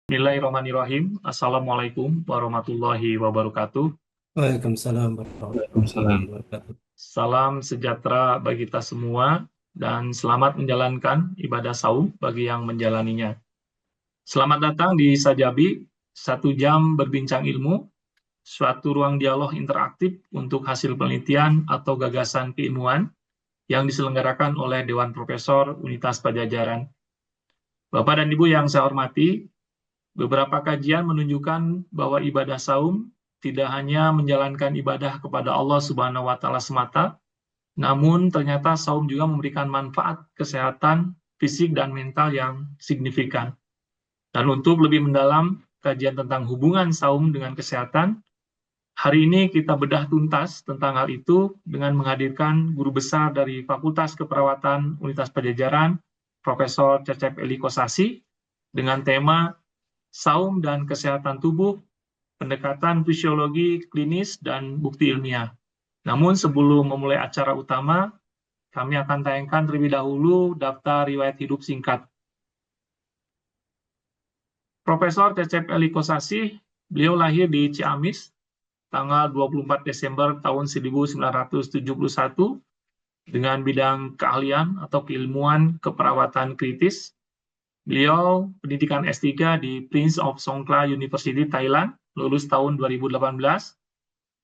Bismillahirrahmanirrahim. Assalamualaikum warahmatullahi wabarakatuh. Waalaikumsalam warahmatullahi Waalaikumsalam. wabarakatuh. Salam sejahtera bagi kita semua dan selamat menjalankan ibadah saum bagi yang menjalaninya. Selamat datang di Sajabi, 1 jam berbincang ilmu, suatu ruang dialog interaktif untuk hasil penelitian atau gagasan keilmuan yang diselenggarakan oleh Dewan Profesor Universitas Padjadjaran. Bapak dan Ibu yang saya hormati, beberapa kajian menunjukkan bahwa ibadah saum tidak hanya menjalankan ibadah kepada Allah Subhanahu wa taala semata, namun ternyata saum juga memberikan manfaat kesehatan fisik dan mental yang signifikan. Dan untuk lebih mendalam kajian tentang hubungan saum dengan kesehatan, hari ini kita bedah tuntas tentang hal itu dengan menghadirkan guru besar dari Fakultas Keperawatan Universitas Padjadjaran, Profesor Cecep Eli Kosasi, dengan tema Saum dan Kesehatan Tubuh, Pendekatan Fisiologi Klinis dan Bukti Ilmiah. Namun sebelum memulai acara utama, kami akan tayangkan terlebih dahulu daftar riwayat hidup singkat. Profesor Cecep Eli Kosasi, beliau lahir di Ciamis, tanggal 24 Desember tahun 1971, dengan bidang keahlian atau keilmuan keperawatan kritis. Beliau pendidikan S3 di Prince of Songkla University, Thailand, lulus tahun 2018.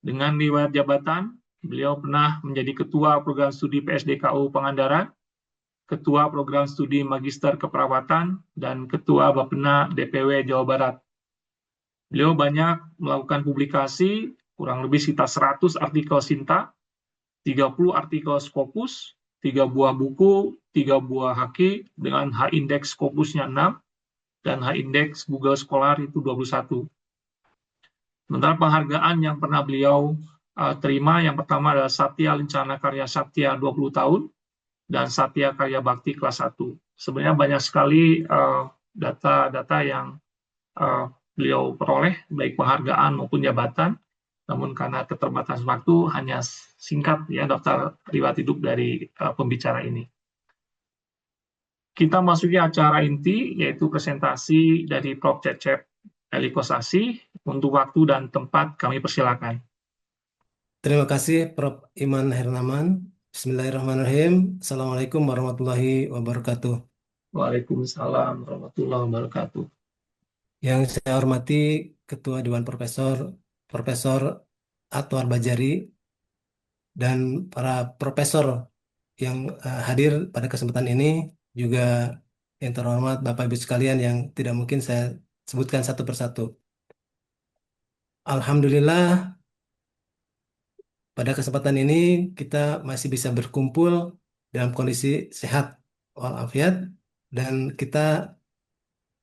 Dengan riwayat jabatan, beliau pernah menjadi Ketua Program Studi PSDKU Pangandaran, Ketua Program Studi Magister Keperawatan, dan Ketua Bapena DPW Jawa Barat. Beliau banyak melakukan publikasi, kurang lebih sekitar 100 artikel Sinta, 30 artikel Scopus, 3 buah buku, 3 buah haki, dengan H-index Scopusnya 6, dan H-index Google Scholar itu 21. Sementara penghargaan yang pernah beliau terima, yang pertama adalah Satya Lencana Karya Satya 20 tahun, dan Satya Karya Bakti kelas 1. Sebenarnya banyak sekali data-data yang beliau peroleh, baik penghargaan maupun jabatan, namun karena keterbatasan waktu, hanya singkat ya daftar riwayat hidup dari pembicara ini. Kita masuki acara inti, yaitu presentasi dari Prof. Cecep Eli Kosasi. Untuk waktu dan tempat kami persilakan. Terima kasih Prof. Iman Hernaman. Bismillahirrahmanirrahim. Assalamualaikum warahmatullahi wabarakatuh. Waalaikumsalam warahmatullahi wabarakatuh. Yang saya hormati Ketua Dewan Profesor, Profesor Atwar Bajari, dan para profesor yang hadir pada kesempatan ini, juga yang terhormat Bapak Ibu sekalian yang tidak mungkin saya sebutkan satu persatu. Alhamdulillah, pada kesempatan ini kita masih bisa berkumpul dalam kondisi sehat walafiat, dan kita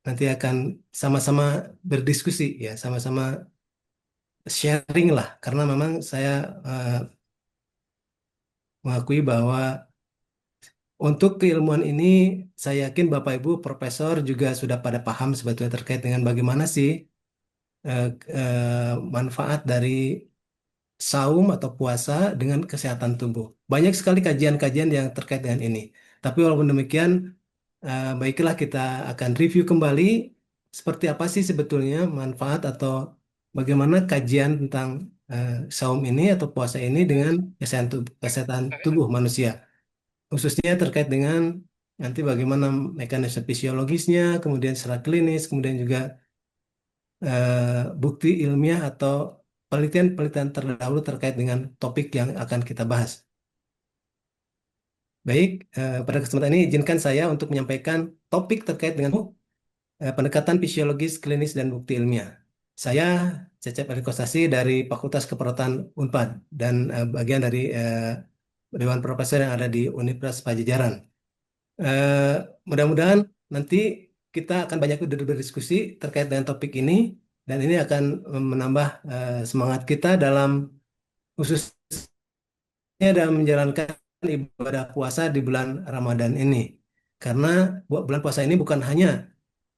nanti akan sama-sama berdiskusi ya, sama-sama sharing lah, karena memang saya eh, mengakui bahwa untuk keilmuan ini saya yakin Bapak Ibu Profesor juga sudah pada paham sebetulnya terkait dengan bagaimana sih eh, manfaat dari saum atau puasa dengan kesehatan tubuh. Banyak sekali kajian-kajian yang terkait dengan ini. Tapi walaupun demikian, baiklah kita akan review kembali seperti apa sih sebetulnya manfaat atau bagaimana kajian tentang saum ini atau puasa ini dengan kesehatan tubuh manusia. Khususnya terkait dengan nanti bagaimana mekanisme fisiologisnya, kemudian secara klinis, kemudian juga bukti ilmiah atau penelitian-penelitian terdahulu terkait dengan topik yang akan kita bahas. Baik, pada kesempatan ini izinkan saya untuk menyampaikan topik terkait dengan pendekatan fisiologis, klinis, dan bukti ilmiah. Saya Cecep Elikosasi dari Fakultas Keperawatan Unpad dan bagian dari Dewan Profesor yang ada di Universitas Padjadjaran. Eh, Mudah-mudahan nanti kita akan banyak berdiskusi terkait dengan topik ini, dan ini akan menambah semangat kita dalam khususnya dalam menjalankan ibadah puasa di bulan Ramadan ini. Karena bulan puasa ini bukan hanya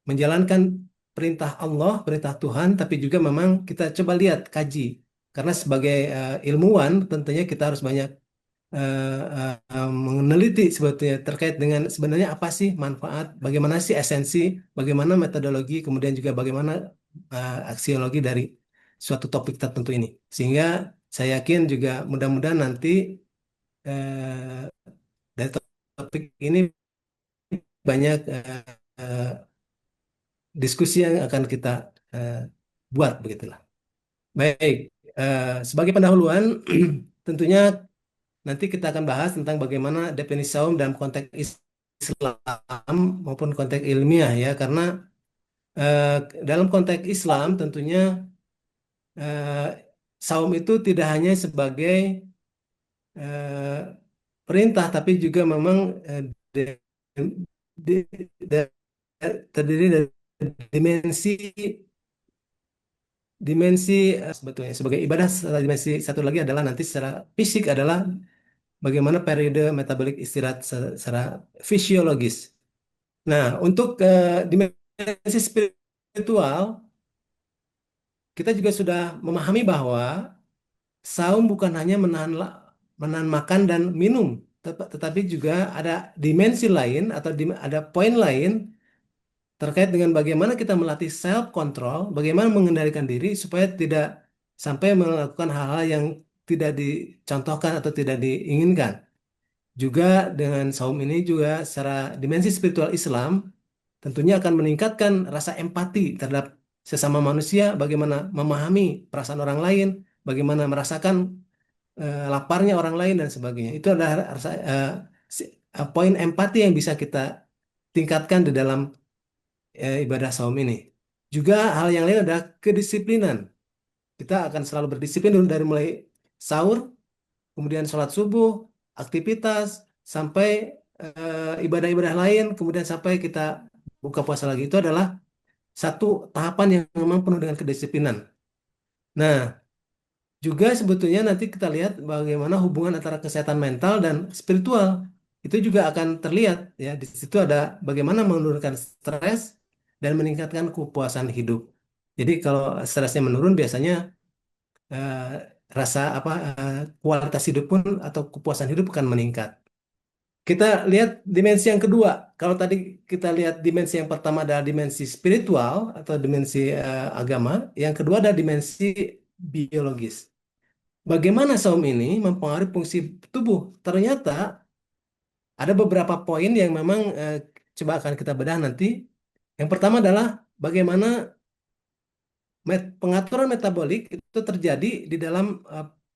menjalankan perintah Allah, perintah Tuhan, tapi juga memang kita coba lihat, kaji. Karena sebagai ilmuwan tentunya kita harus banyak meneliti sebetulnya terkait dengan sebenarnya apa sih manfaat, bagaimana sih esensi, bagaimana metodologi, kemudian juga bagaimana aksiologi dari suatu topik tertentu ini. Sehingga saya yakin juga mudah-mudahan nanti eh, dari topik ini banyak diskusi yang akan kita eh, buat begitulah. Baik, sebagai pendahuluan tentunya nanti kita akan bahas tentang bagaimana definisi saum dalam konteks Islam maupun konteks ilmiah ya, karena eh, dalam konteks Islam tentunya eh, saum itu tidak hanya sebagai eh, perintah, tapi juga memang di- di- da- terdiri dari dimensi dimensi sebetulnya sebagai ibadah. Dimensi satu lagi adalah nanti secara fisik adalah bagaimana periode metabolik istirahat secara fisiologis. Nah, untuk dimensi spiritual, kita juga sudah memahami bahwa saum bukan hanya menahan makan dan minum, tetapi juga ada dimensi lain atau ada poin lain terkait dengan bagaimana kita melatih self control, bagaimana mengendalikan diri supaya tidak sampai melakukan hal-hal yang tidak dicontohkan atau tidak diinginkan. Juga dengan saum ini juga secara dimensi spiritual Islam tentunya akan meningkatkan rasa empati terhadap sesama manusia, bagaimana memahami perasaan orang lain, bagaimana merasakan laparnya orang lain dan sebagainya. Itu adalah poin empati yang bisa kita tingkatkan di dalam ibadah saum ini. Juga hal yang lain adalah kedisiplinan. Kita akan selalu berdisiplin dulu dari mulai sahur, kemudian sholat subuh, aktivitas, sampai ibadah-ibadah lain, kemudian sampai kita buka puasa lagi. Itu adalah satu tahapan yang memang penuh dengan kedisiplinan. Nah, juga sebetulnya nanti kita lihat bagaimana hubungan antara kesehatan mental dan spiritual. Itu juga akan terlihat ya. Di situ ada bagaimana menurunkan stres dan meningkatkan kepuasan hidup. Jadi kalau stresnya menurun biasanya eh, rasa apa kualitas hidup pun atau kepuasan hidup akan meningkat. Kita lihat dimensi yang kedua. Kalau tadi kita lihat dimensi yang pertama adalah dimensi spiritual atau dimensi agama, yang kedua adalah dimensi biologis. Bagaimana saum ini mempengaruhi fungsi tubuh? Ternyata ada beberapa poin yang memang coba akan kita bedah nanti. Yang pertama adalah bagaimana pengaturan metabolik itu terjadi di dalam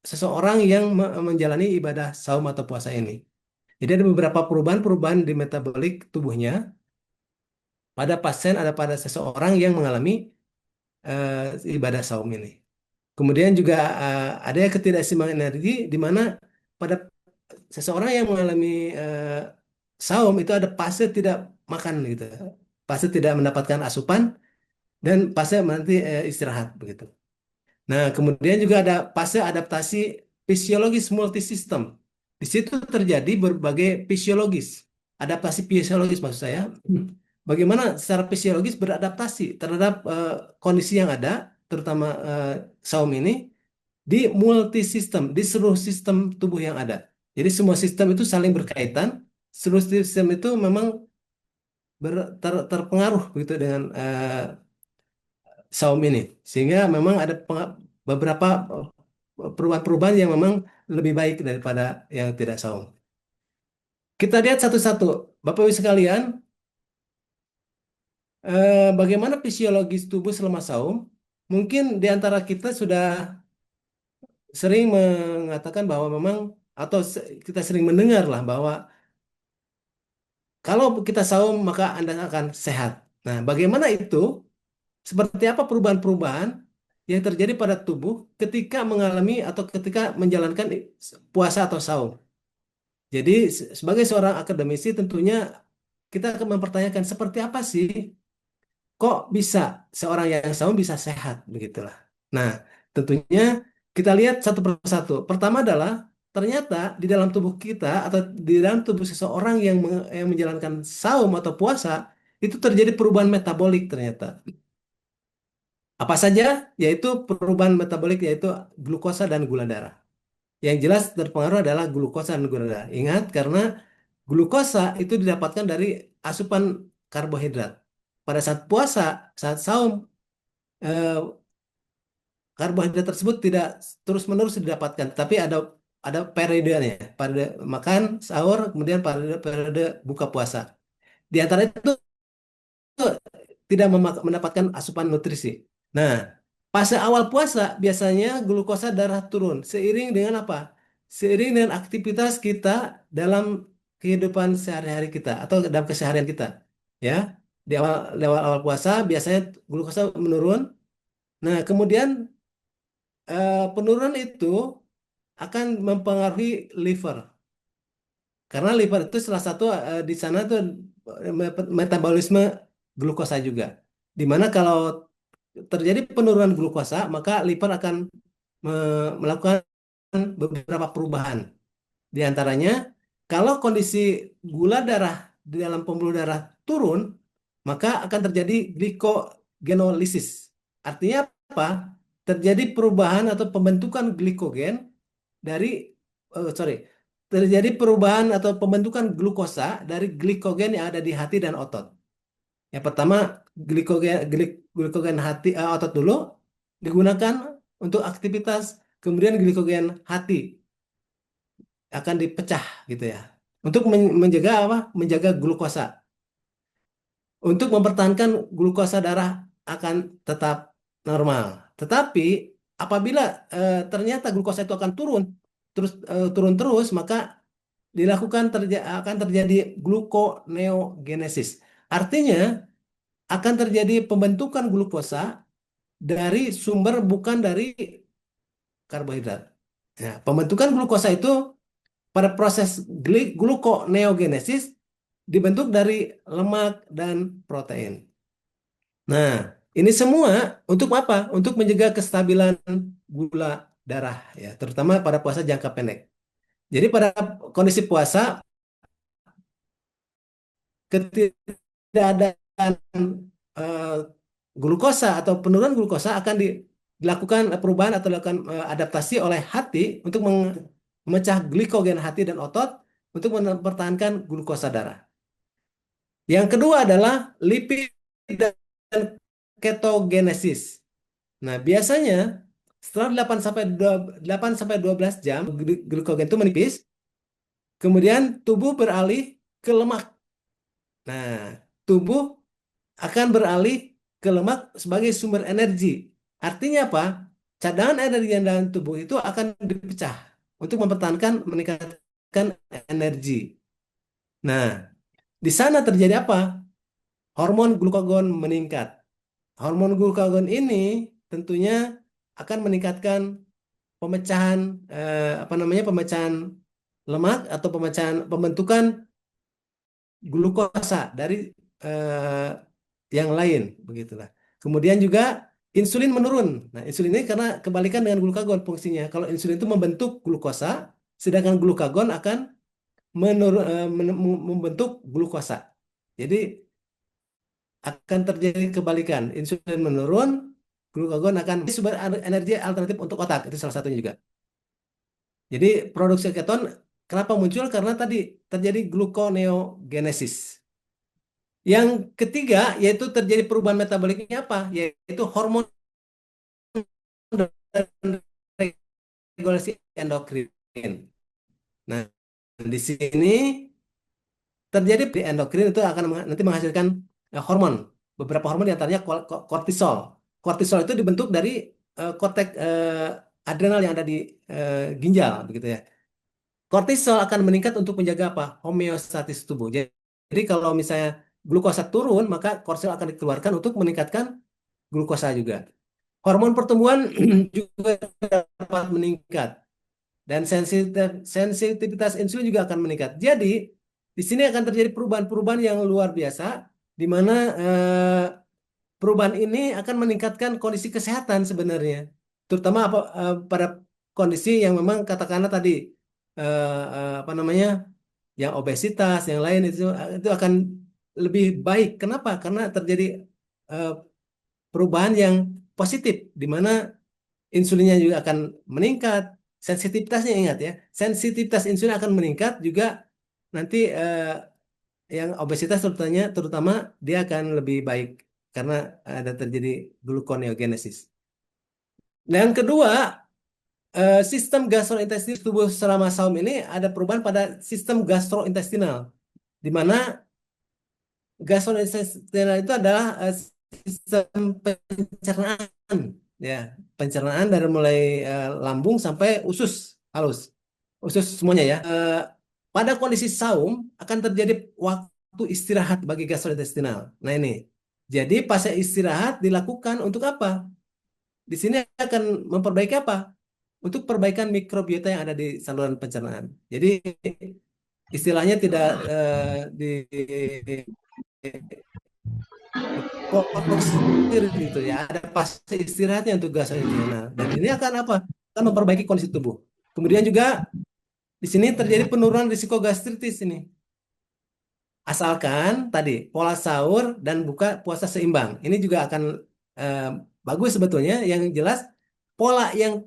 seseorang yang menjalani ibadah saum atau puasa ini. Jadi ada beberapa perubahan-perubahan di metabolik tubuhnya pada pasien, ada pada seseorang yang mengalami ibadah saum ini. Kemudian juga ada ketidakseimbangan energi di mana pada seseorang yang mengalami saum itu ada fase tidak makan gitu. Fase tidak mendapatkan asupan dan fase nanti istirahat begitu. Nah, kemudian juga ada fase adaptasi fisiologis multisistem. Di situ terjadi berbagai fisiologis, adaptasi fisiologis maksud saya. Bagaimana secara fisiologis beradaptasi terhadap kondisi yang ada, terutama saum ini, di multisistem, di seluruh sistem tubuh yang ada. Jadi semua sistem itu saling berkaitan, seluruh sistem itu memang terpengaruh begitu dengan saum ini. Sehingga memang ada beberapa perubahan-perubahan yang memang lebih baik daripada yang tidak saum. Kita lihat satu-satu. Bapak Ibu sekalian, bagaimana fisiologis tubuh selama saum? Mungkin di antara kita sudah sering mengatakan bahwa memang atau kita sering mendengar lah bahwa kalau kita saum maka Anda akan sehat. Nah, bagaimana itu? Seperti apa perubahan-perubahan yang terjadi pada tubuh ketika mengalami atau ketika menjalankan puasa atau saum? Jadi sebagai seorang akademisi tentunya kita akan mempertanyakan seperti apa sih kok bisa seorang yang saum bisa sehat begitulah. Nah, tentunya kita lihat satu persatu. Pertama adalah ternyata di dalam tubuh kita atau di dalam tubuh seseorang yang menjalankan saum atau puasa itu terjadi perubahan metabolik ternyata. Apa saja? Yaitu perubahan metabolik yaitu glukosa dan gula darah. Yang jelas terpengaruh adalah glukosa dan gula darah. Ingat, karena glukosa itu didapatkan dari asupan karbohidrat. Pada saat puasa, saat saum, eh, karbohidrat tersebut tidak terus-menerus didapatkan, tapi ada periodenya. Pada makan, sahur, kemudian periode buka puasa. Di antara itu tidak mendapatkan asupan nutrisi. Nah, fase awal puasa biasanya glukosa darah turun seiring dengan apa? Seiring dengan aktivitas kita dalam kehidupan sehari-hari kita atau dalam keseharian kita. Ya, di awal puasa biasanya glukosa menurun. Nah, kemudian penurunan itu akan mempengaruhi liver. Karena liver itu salah satu di sana tuh metabolisme glukosa juga. Dimana kalau terjadi penurunan glukosa, maka liver akan melakukan beberapa perubahan. Di antaranya, kalau kondisi gula darah di dalam pembuluh darah turun, maka akan terjadi glikogenolisis. Artinya apa? Terjadi perubahan atau pembentukan glikogen dari, sorry, terjadi perubahan atau pembentukan glukosa dari glikogen yang ada di hati dan otot. Yang pertama, glikogen hati otot dulu digunakan untuk aktivitas, kemudian glikogen hati akan dipecah gitu ya. Untuk menjaga apa? Menjaga glukosa. Untuk mempertahankan glukosa darah akan tetap normal. Tetapi apabila ternyata glukosa itu akan turun terus, maka akan terjadi gluconeogenesis. Artinya akan terjadi pembentukan glukosa dari sumber bukan dari karbohidrat. Nah, pembentukan glukosa itu pada proses gluconeogenesis dibentuk dari lemak dan protein. Nah, ini semua untuk apa? Untuk menjaga kestabilan gula darah ya, terutama pada puasa jangka pendek. Jadi pada kondisi puasa ketidakadaan eh, glukosa atau penurunan glukosa akan dilakukan perubahan atau dilakukan adaptasi oleh hati untuk memecah glikogen hati dan otot untuk mempertahankan glukosa darah. Yang kedua adalah lipid dan ketogenesis. Nah, biasanya setelah 8 sampai 12 jam glikogen itu menipis, kemudian tubuh beralih ke lemak. Nah, tubuh akan beralih ke lemak sebagai sumber energi. Artinya apa? Cadangan energi yang dalam tubuh itu akan dipecah untuk mempertahankan meningkatkan energi. Nah, di sana terjadi apa? Hormon glukagon meningkat. Hormon glukagon ini tentunya akan meningkatkan pemecahan apa namanya pemecahan lemak atau pembentukan glukosa dari eh, yang lain begitulah. Kemudian juga insulin menurun. Nah, insulin ini karena kebalikan dengan glukagon fungsinya. Kalau insulin itu membentuk glukosa, sedangkan glukagon akan membentuk glukosa. Jadi akan terjadi kebalikan. Insulin menurun, glukagon akan sumber energi alternatif untuk otak. Itu salah satunya juga. Jadi produksi keton kenapa muncul? Karena tadi terjadi gluconeogenesis. Yang ketiga yaitu terjadi perubahan metaboliknya apa? Yaitu hormon dan regulasi endokrin. Nah, di sini terjadi di endokrin itu akan nanti menghasilkan hormon. Beberapa hormon diantaranya kortisol. Kortisol itu dibentuk dari korteks adrenal yang ada di ginjal, begitu ya. Kortisol akan meningkat untuk menjaga apa? Homeostatis tubuh. Jadi kalau misalnya glukosa turun, maka kortisol akan dikeluarkan untuk meningkatkan glukosa juga. Hormon pertumbuhan juga dapat meningkat dan sensitivitas insulin juga akan meningkat. Jadi di sini akan terjadi perubahan-perubahan yang luar biasa, di mana perubahan ini akan meningkatkan kondisi kesehatan sebenarnya, terutama pada kondisi yang memang katakanlah tadi apa namanya, yang obesitas, yang lain itu akan lebih baik. Kenapa? Karena terjadi eh, perubahan yang positif, di mana insulinnya juga akan meningkat, Sensitivitasnya ingat ya, sensitivitas insulin akan meningkat juga nanti yang obesitas terutama dia akan lebih baik karena ada terjadi gluconeogenesis. Nah, yang kedua, sistem gastrointestinal tubuh selama saum ini ada perubahan pada sistem gastrointestinal, di mana gastrointestinal itu adalah sistem pencernaan, ya, pencernaan dari mulai lambung sampai usus halus, usus semuanya ya. Pada kondisi saum akan terjadi waktu istirahat bagi gastrointestinal. Nah ini, jadi fase istirahat dilakukan untuk apa? Di sini akan memperbaiki apa? Untuk perbaikan mikrobiota yang ada di saluran pencernaan. Jadi istilahnya tidak di diporsir gitu ya. Ada fase istirahatnya untuk gastrointestinal. Dan ini akan apa? Akan memperbaiki kondisi tubuh. Kemudian juga di sini terjadi penurunan risiko gastritis ini. Asalkan tadi pola sahur dan buka puasa seimbang. Ini juga akan eh, bagus sebetulnya. Yang jelas pola yang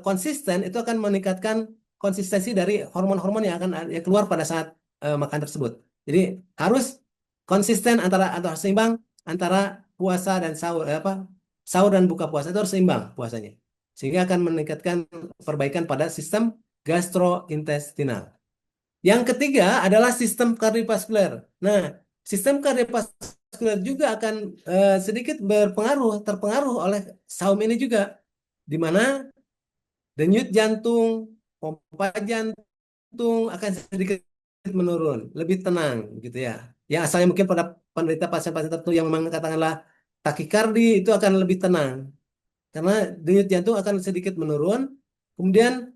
konsisten itu akan meningkatkan konsistensi dari hormon-hormon yang akan keluar pada saat makan tersebut. Jadi harus konsisten antara seimbang antara puasa dan sahur apa sahur dan buka puasa itu harus seimbang puasanya. Sehingga akan meningkatkan perbaikan pada sistem gastrointestinal. Yang ketiga adalah sistem kardiovaskuler. Nah, sistem kardiovaskuler juga akan sedikit terpengaruh oleh saum ini juga, di mana denyut jantung, pompa jantung akan sedikit menurun, lebih tenang gitu ya. Yang asalnya mungkin pada penderita pasien-pasien tertentu yang memang katakanlah takikardi itu akan lebih tenang karena denyut jantung akan sedikit menurun. Kemudian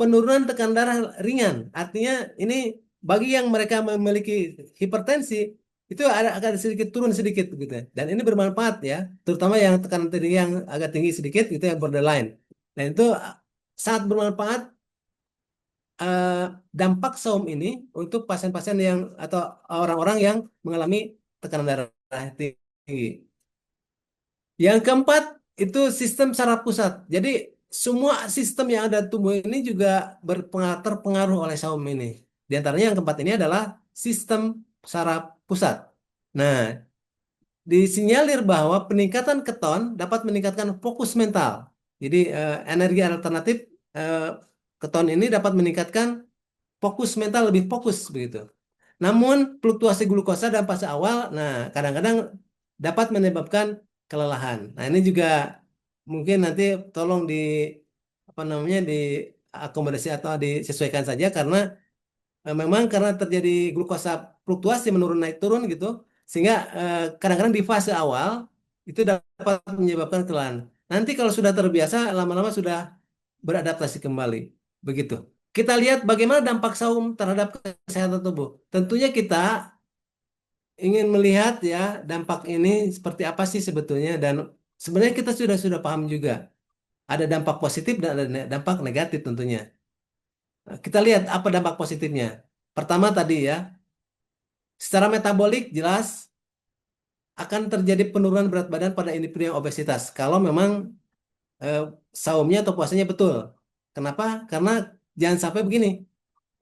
penurunan tekanan darah ringan. Artinya ini bagi yang mereka memiliki hipertensi itu akan sedikit turun sedikit gitu. Dan ini bermanfaat ya, terutama yang tekanan tinggi yang agak tinggi sedikit itu yang borderline. Dan itu sangat bermanfaat eh, dampak saum ini untuk pasien-pasien yang atau orang-orang yang mengalami tekanan darah tinggi. Yang keempat itu sistem saraf pusat. Jadi semua sistem yang ada di tubuh ini juga terpengaruh oleh saum ini. Di antaranya yang keempat ini adalah sistem saraf pusat. Nah, disinyalir bahwa peningkatan keton dapat meningkatkan fokus mental. Jadi energi alternatif eh, keton ini dapat meningkatkan fokus mental lebih fokus begitu. Namun fluktuasi glukosa dalam fase awal, nah kadang-kadang dapat menyebabkan kelelahan. Nah ini juga mungkin nanti tolong di apa namanya diakomodasi atau disesuaikan saja karena memang karena terjadi glukosa fluktuasi menurun naik turun gitu, sehingga kadang-kadang di fase awal itu dapat menyebabkan kelelahan. Nanti kalau sudah terbiasa lama-lama sudah beradaptasi kembali. Begitu. Kita lihat bagaimana dampak saum terhadap kesehatan tubuh. Tentunya kita ingin melihat ya dampak ini seperti apa sih sebetulnya dan sebenarnya kita sudah paham juga. Ada dampak positif dan ada dampak negatif tentunya. Nah, kita lihat apa dampak positifnya. Pertama tadi ya, secara metabolik jelas akan terjadi penurunan berat badan pada individu yang obesitas. Kalau memang eh, saumnya atau puasanya betul. Kenapa? Karena jangan sampai begini.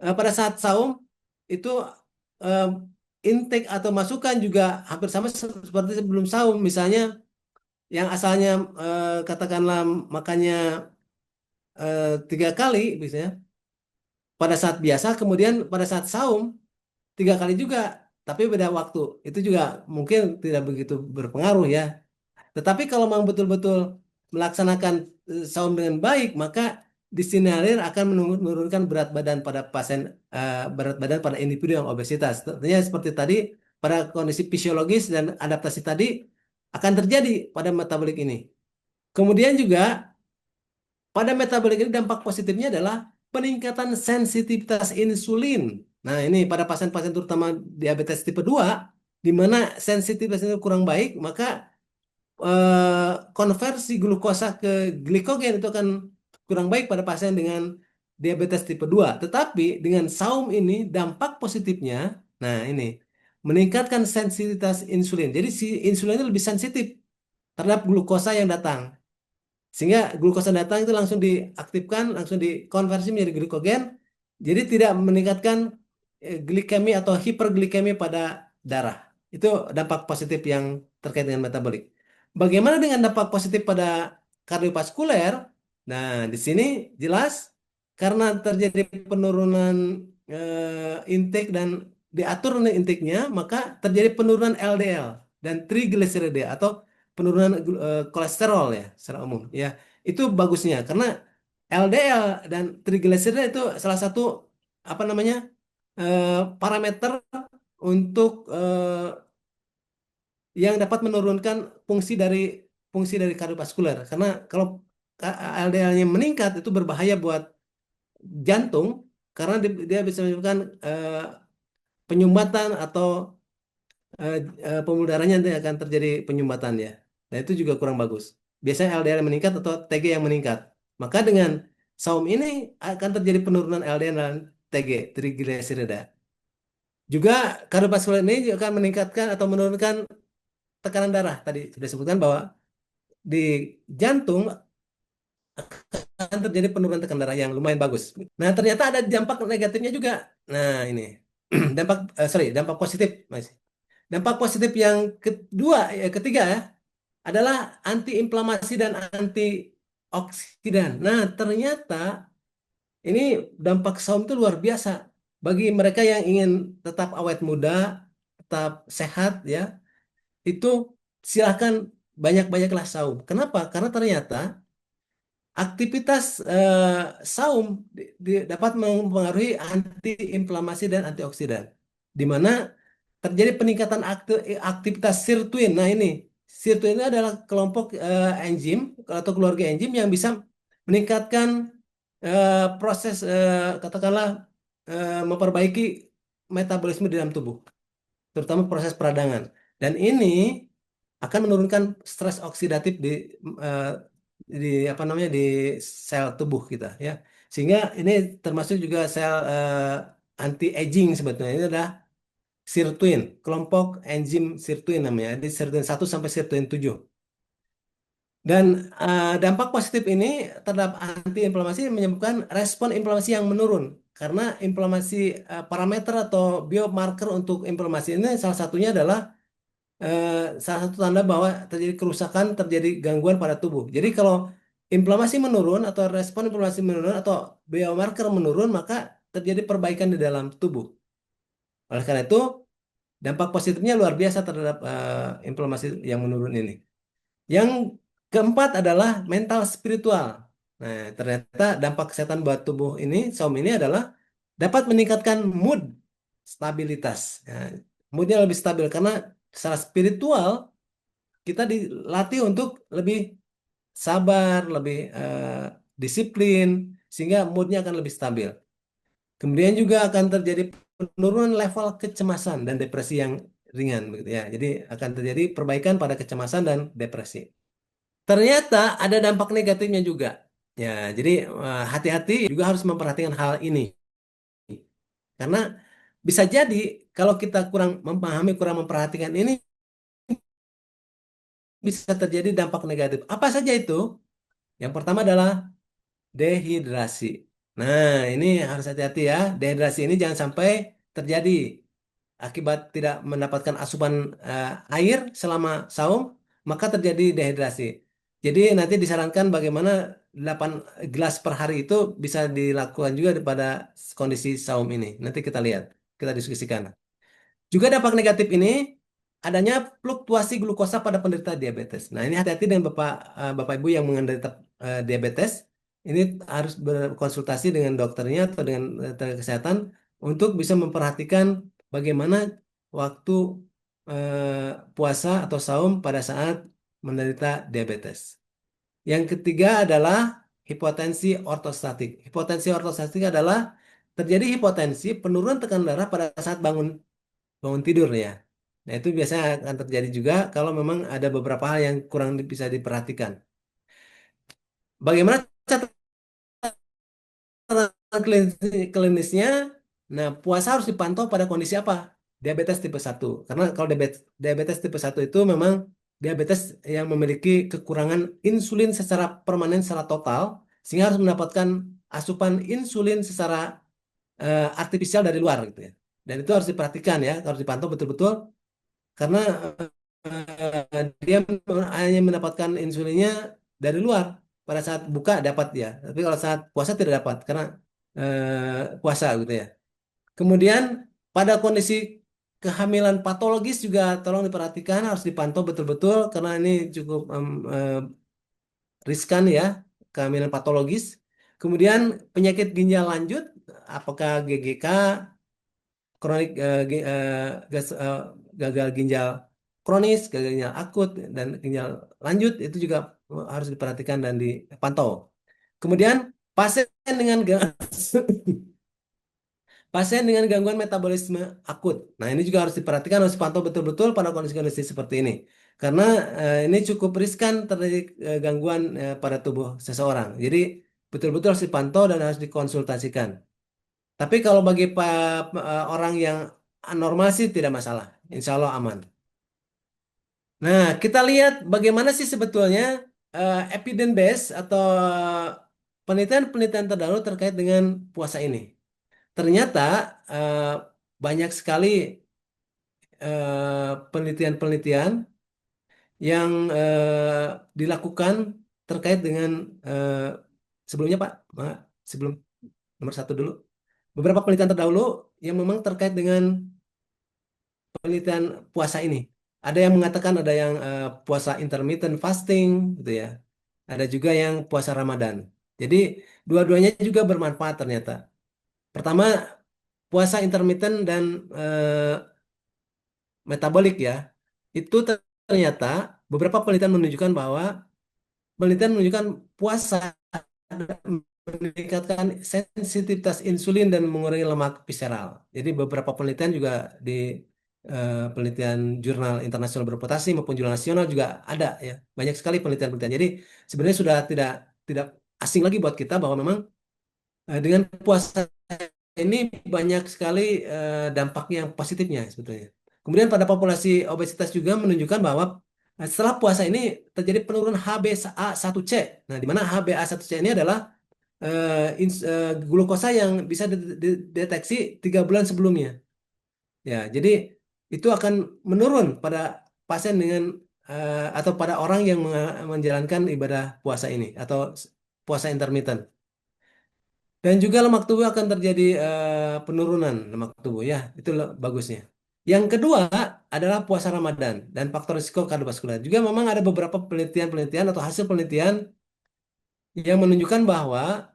Pada saat saum itu eh, intake atau masukan juga hampir sama seperti sebelum saum. Misalnya yang asalnya katakanlah makannya 3 kali, misalnya pada saat biasa, kemudian pada saat saum 3 kali juga, tapi beda waktu. Itu juga mungkin tidak begitu berpengaruh ya. Tetapi kalau memang betul-betul melaksanakan saum dengan baik, maka disinyalir akan menurunkan berat badan pada pasien, berat badan pada individu yang obesitas. Tentunya seperti tadi, pada kondisi fisiologis dan adaptasi tadi akan terjadi pada metabolik ini. Kemudian juga pada metabolik ini dampak positifnya adalah peningkatan sensitivitas insulin. Nah, ini pada pasien-pasien terutama diabetes tipe 2, di mana sensitivitas itu kurang baik, maka konversi glukosa ke glikogen itu akan kurang baik pada pasien dengan diabetes tipe 2. Tetapi dengan saum ini dampak positifnya, nah ini meningkatkan sensitivitas insulin. Jadi si insulin itu lebih sensitif terhadap glukosa yang datang. Sehingga glukosa datang itu langsung diaktifkan, langsung dikonversi menjadi glikogen, jadi tidak meningkatkan glikemi atau hiperglikemi pada darah. Itu dampak positif yang terkait dengan metabolik. Bagaimana dengan dampak positif pada kardiovaskuler? Nah, di sini jelas karena terjadi penurunan intake dan diatur intake-nya, maka terjadi penurunan LDL dan trigliserida atau penurunan kolesterol ya secara umum ya. Itu bagusnya karena LDL dan trigliserida itu salah satu apa namanya eh, parameter untuk yang dapat menurunkan fungsi dari kardiovaskuler. Karena kalau LDL-nya meningkat itu berbahaya buat jantung karena dia bisa menyebabkan penyumbatan atau eh, pembuluh darahnya nanti akan terjadi penyumbatan ya. Nah itu juga kurang bagus. Biasanya LDL meningkat atau TG yang meningkat. Maka dengan saum ini akan terjadi penurunan LDL dan TG, trigliserida. Juga kardiovaskuler ini juga akan meningkatkan atau menurunkan tekanan darah. Tadi sudah disebutkan bahwa di jantung akan terjadi penurunan tekanan darah yang lumayan bagus. Nah ternyata ada dampak negatifnya juga. Nah ini dampak positif, Mas. Dampak positif yang ketiga ya, adalah antiinflamasi dan antioksidan. Nah, ternyata ini dampak saum itu luar biasa bagi mereka yang ingin tetap awet muda, tetap sehat ya. Itu silahkan banyak-banyaklah saum. Kenapa? Karena ternyata aktivitas saum dapat mempengaruhi antiinflamasi dan antioksidan, di mana terjadi peningkatan aktivitas sirtuin. Nah ini, sirtuin ini adalah kelompok enzim atau keluarga enzim yang bisa meningkatkan proses katakanlah memperbaiki metabolisme di dalam tubuh, terutama proses peradangan. Dan ini akan menurunkan stres oksidatif eh, di apa namanya di sel tubuh kita ya. Sehingga ini termasuk juga sel anti aging sebetulnya. Ini adalah sirtuin, kelompok enzim sirtuin namanya. Di sirtuin 1 sampai sirtuin 7. Dan dampak positif ini terhadap antiinflamasi menyebabkan respon inflamasi yang menurun. Karena inflamasi parameter atau biomarker untuk inflamasi ini salah satunya adalah eh, salah satu tanda bahwa terjadi kerusakan, terjadi gangguan pada tubuh. Jadi kalau inflamasi menurun atau respon inflamasi menurun atau biomarker menurun, maka terjadi perbaikan di dalam tubuh. Oleh karena itu, dampak positifnya luar biasa terhadap inflamasi yang menurun ini. Yang keempat adalah mental spiritual. Nah, ternyata dampak kesehatan buat tubuh ini, saum ini adalah dapat meningkatkan mood, stabilitas. Ya, moodnya lebih stabil karena secara spiritual kita dilatih untuk lebih sabar, lebih disiplin, sehingga moodnya akan lebih stabil. Kemudian juga akan terjadi penurunan level kecemasan dan depresi yang ringan, begitu ya. Jadi akan terjadi perbaikan pada kecemasan dan depresi. Ternyata ada dampak negatifnya juga. Ya, jadi hati-hati juga harus memperhatikan hal ini. Karena bisa jadi kalau kita kurang memahami, kurang memperhatikan ini, bisa terjadi dampak negatif. Apa saja itu? Yang pertama adalah dehidrasi. Nah, ini harus hati-hati ya. Dehidrasi ini jangan sampai terjadi akibat tidak mendapatkan asupan air selama saum, maka terjadi dehidrasi. Jadi nanti disarankan bagaimana 8 gelas per hari itu bisa dilakukan juga pada kondisi saum ini. Nanti kita lihat, kita diskusikan. Juga dampak negatif ini adanya fluktuasi glukosa pada penderita diabetes. Nah, ini hati-hati dengan Bapak Ibu yang menderita diabetes. Ini harus berkonsultasi dengan dokternya atau dengan tenaga kesehatan untuk bisa memperhatikan bagaimana waktu puasa atau saum pada saat menderita diabetes. Yang ketiga adalah hipotensi ortostatik. Hipotensi ortostatik adalah terjadi hipotensi penurunan tekanan darah pada saat bangun tidur ya. Nah, itu biasanya akan terjadi juga kalau memang ada beberapa hal yang kurang bisa diperhatikan. Bagaimana catatan klinisnya? Nah, puasa harus dipantau pada kondisi apa? Diabetes tipe 1. Karena kalau diabetes tipe 1 itu memang diabetes yang memiliki kekurangan insulin secara permanen secara total sehingga harus mendapatkan asupan insulin secara artifisial dari luar gitu ya. Dan itu harus diperhatikan ya, harus dipantau betul-betul karena dia hanya mendapatkan insulinnya dari luar. Pada saat buka dapat ya, tapi kalau saat puasa tidak dapat karena puasa gitu ya. Kemudian pada kondisi kehamilan patologis juga tolong diperhatikan, harus dipantau betul-betul karena ini cukup riskan ya, kehamilan patologis. Kemudian penyakit ginjal lanjut, apakah GGK, kronik gagal ginjal kronis, gagal ginjal akut, dan ginjal lanjut itu juga harus diperhatikan dan dipantau. Kemudian pasien dengan pasien dengan gangguan metabolisme akut. Nah, ini juga harus diperhatikan, harus dipantau betul-betul pada kondisi-kondisi seperti ini. Karena ini cukup riskan terjadi gangguan pada tubuh seseorang. Jadi, betul-betul harus dipantau dan harus dikonsultasikan. Tapi kalau bagi orang yang normal sih tidak masalah. Insya Allah aman. Nah, kita lihat bagaimana sih sebetulnya evidence base atau penelitian-penelitian terdahulu terkait dengan puasa ini. Ternyata eh, banyak sekali penelitian-penelitian yang dilakukan terkait dengan sebelumnya Pak, sebelum nomor satu dulu, beberapa penelitian terdahulu yang memang terkait dengan penelitian puasa ini. Ada yang mengatakan ada yang puasa intermittent fasting, gitu ya. Ada juga yang puasa Ramadan. Jadi dua-duanya juga bermanfaat ternyata. Pertama, puasa intermittent dan metabolik ya, itu ternyata beberapa penelitian menunjukkan puasa meningkatkan sensitivitas insulin dan mengurangi lemak visceral. Jadi beberapa penelitian juga di penelitian jurnal internasional berputasi maupun jurnal nasional juga ada ya. Banyak sekali penelitian-penelitian. Jadi sebenarnya sudah tidak tidak asing lagi buat kita bahwa memang dengan puasa ini banyak sekali dampaknya yang positifnya sebetulnya. Kemudian pada populasi obesitas juga menunjukkan bahwa setelah puasa ini terjadi penurunan HbA1c. Nah, di mana HbA1c ini adalah glukosa yang bisa dideteksi 3 bulan sebelumnya. Ya, jadi itu akan menurun pada pasien dengan atau pada orang yang menjalankan ibadah puasa ini atau puasa intermittent. Dan juga lemak tubuh akan terjadi penurunan lemak tubuh ya, itu bagusnya. Yang kedua adalah puasa Ramadan dan faktor risiko kardiovaskular. Juga memang ada beberapa penelitian-penelitian atau hasil penelitian yang menunjukkan bahwa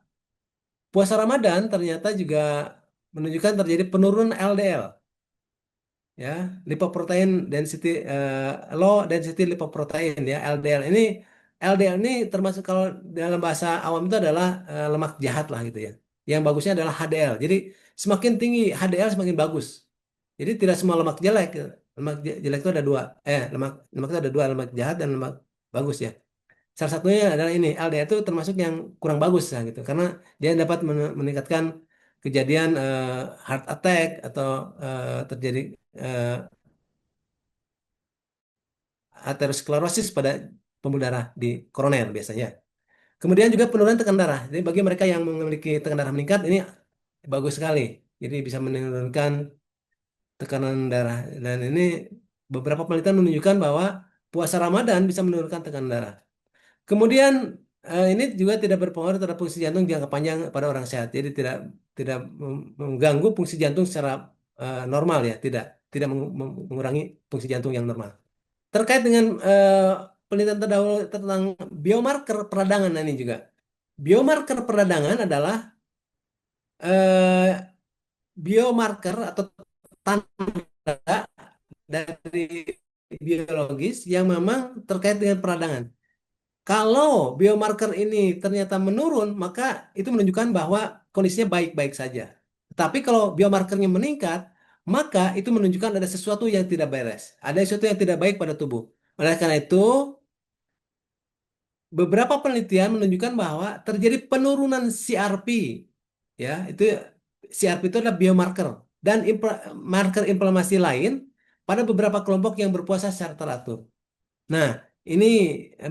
puasa Ramadan ternyata juga menunjukkan terjadi penurunan LDL ya, lipoprotein density low density lipoprotein ya, LDL ini termasuk kalau dalam bahasa awam itu adalah lemak jahat lah gitu ya. Yang bagusnya adalah HDL. Jadi semakin tinggi HDL semakin bagus. Jadi tidak semua lemak jelek. Lemak jelek itu ada dua. Lemak itu ada dua, lemak jahat dan lemak bagus ya. Salah satunya adalah ini LDL itu termasuk yang kurang bagus lah gitu karena dia dapat meningkatkan kejadian heart attack atau terjadi eh, aterosklerosis pada pembuluh darah di koroner biasanya. Kemudian juga penurunan tekanan darah. Jadi bagi mereka yang memiliki tekanan darah meningkat ini bagus sekali. Jadi bisa menurunkan tekanan darah dan ini beberapa penelitian menunjukkan bahwa puasa Ramadan bisa menurunkan tekanan darah. Kemudian ini juga tidak berpengaruh terhadap fungsi jantung jangka panjang pada orang sehat. Jadi tidak tidak mengganggu fungsi jantung secara normal ya, tidak mengurangi fungsi jantung yang normal. Terkait dengan penelitian terdahulu tentang biomarker peradangan ini juga. Biomarker peradangan adalah eh, biomarker atau tanda dari biologis yang memang terkait dengan peradangan. Kalau biomarker ini ternyata menurun, maka itu menunjukkan bahwa kondisinya baik-baik saja. Tapi kalau biomarkernya meningkat, maka itu menunjukkan ada sesuatu yang tidak beres. Ada sesuatu yang tidak baik pada tubuh. Oleh karena itu, beberapa penelitian menunjukkan bahwa terjadi penurunan CRP. Ya, itu CRP itu adalah biomarker dan marker inflamasi lain pada beberapa kelompok yang berpuasa secara teratur. Nah, ini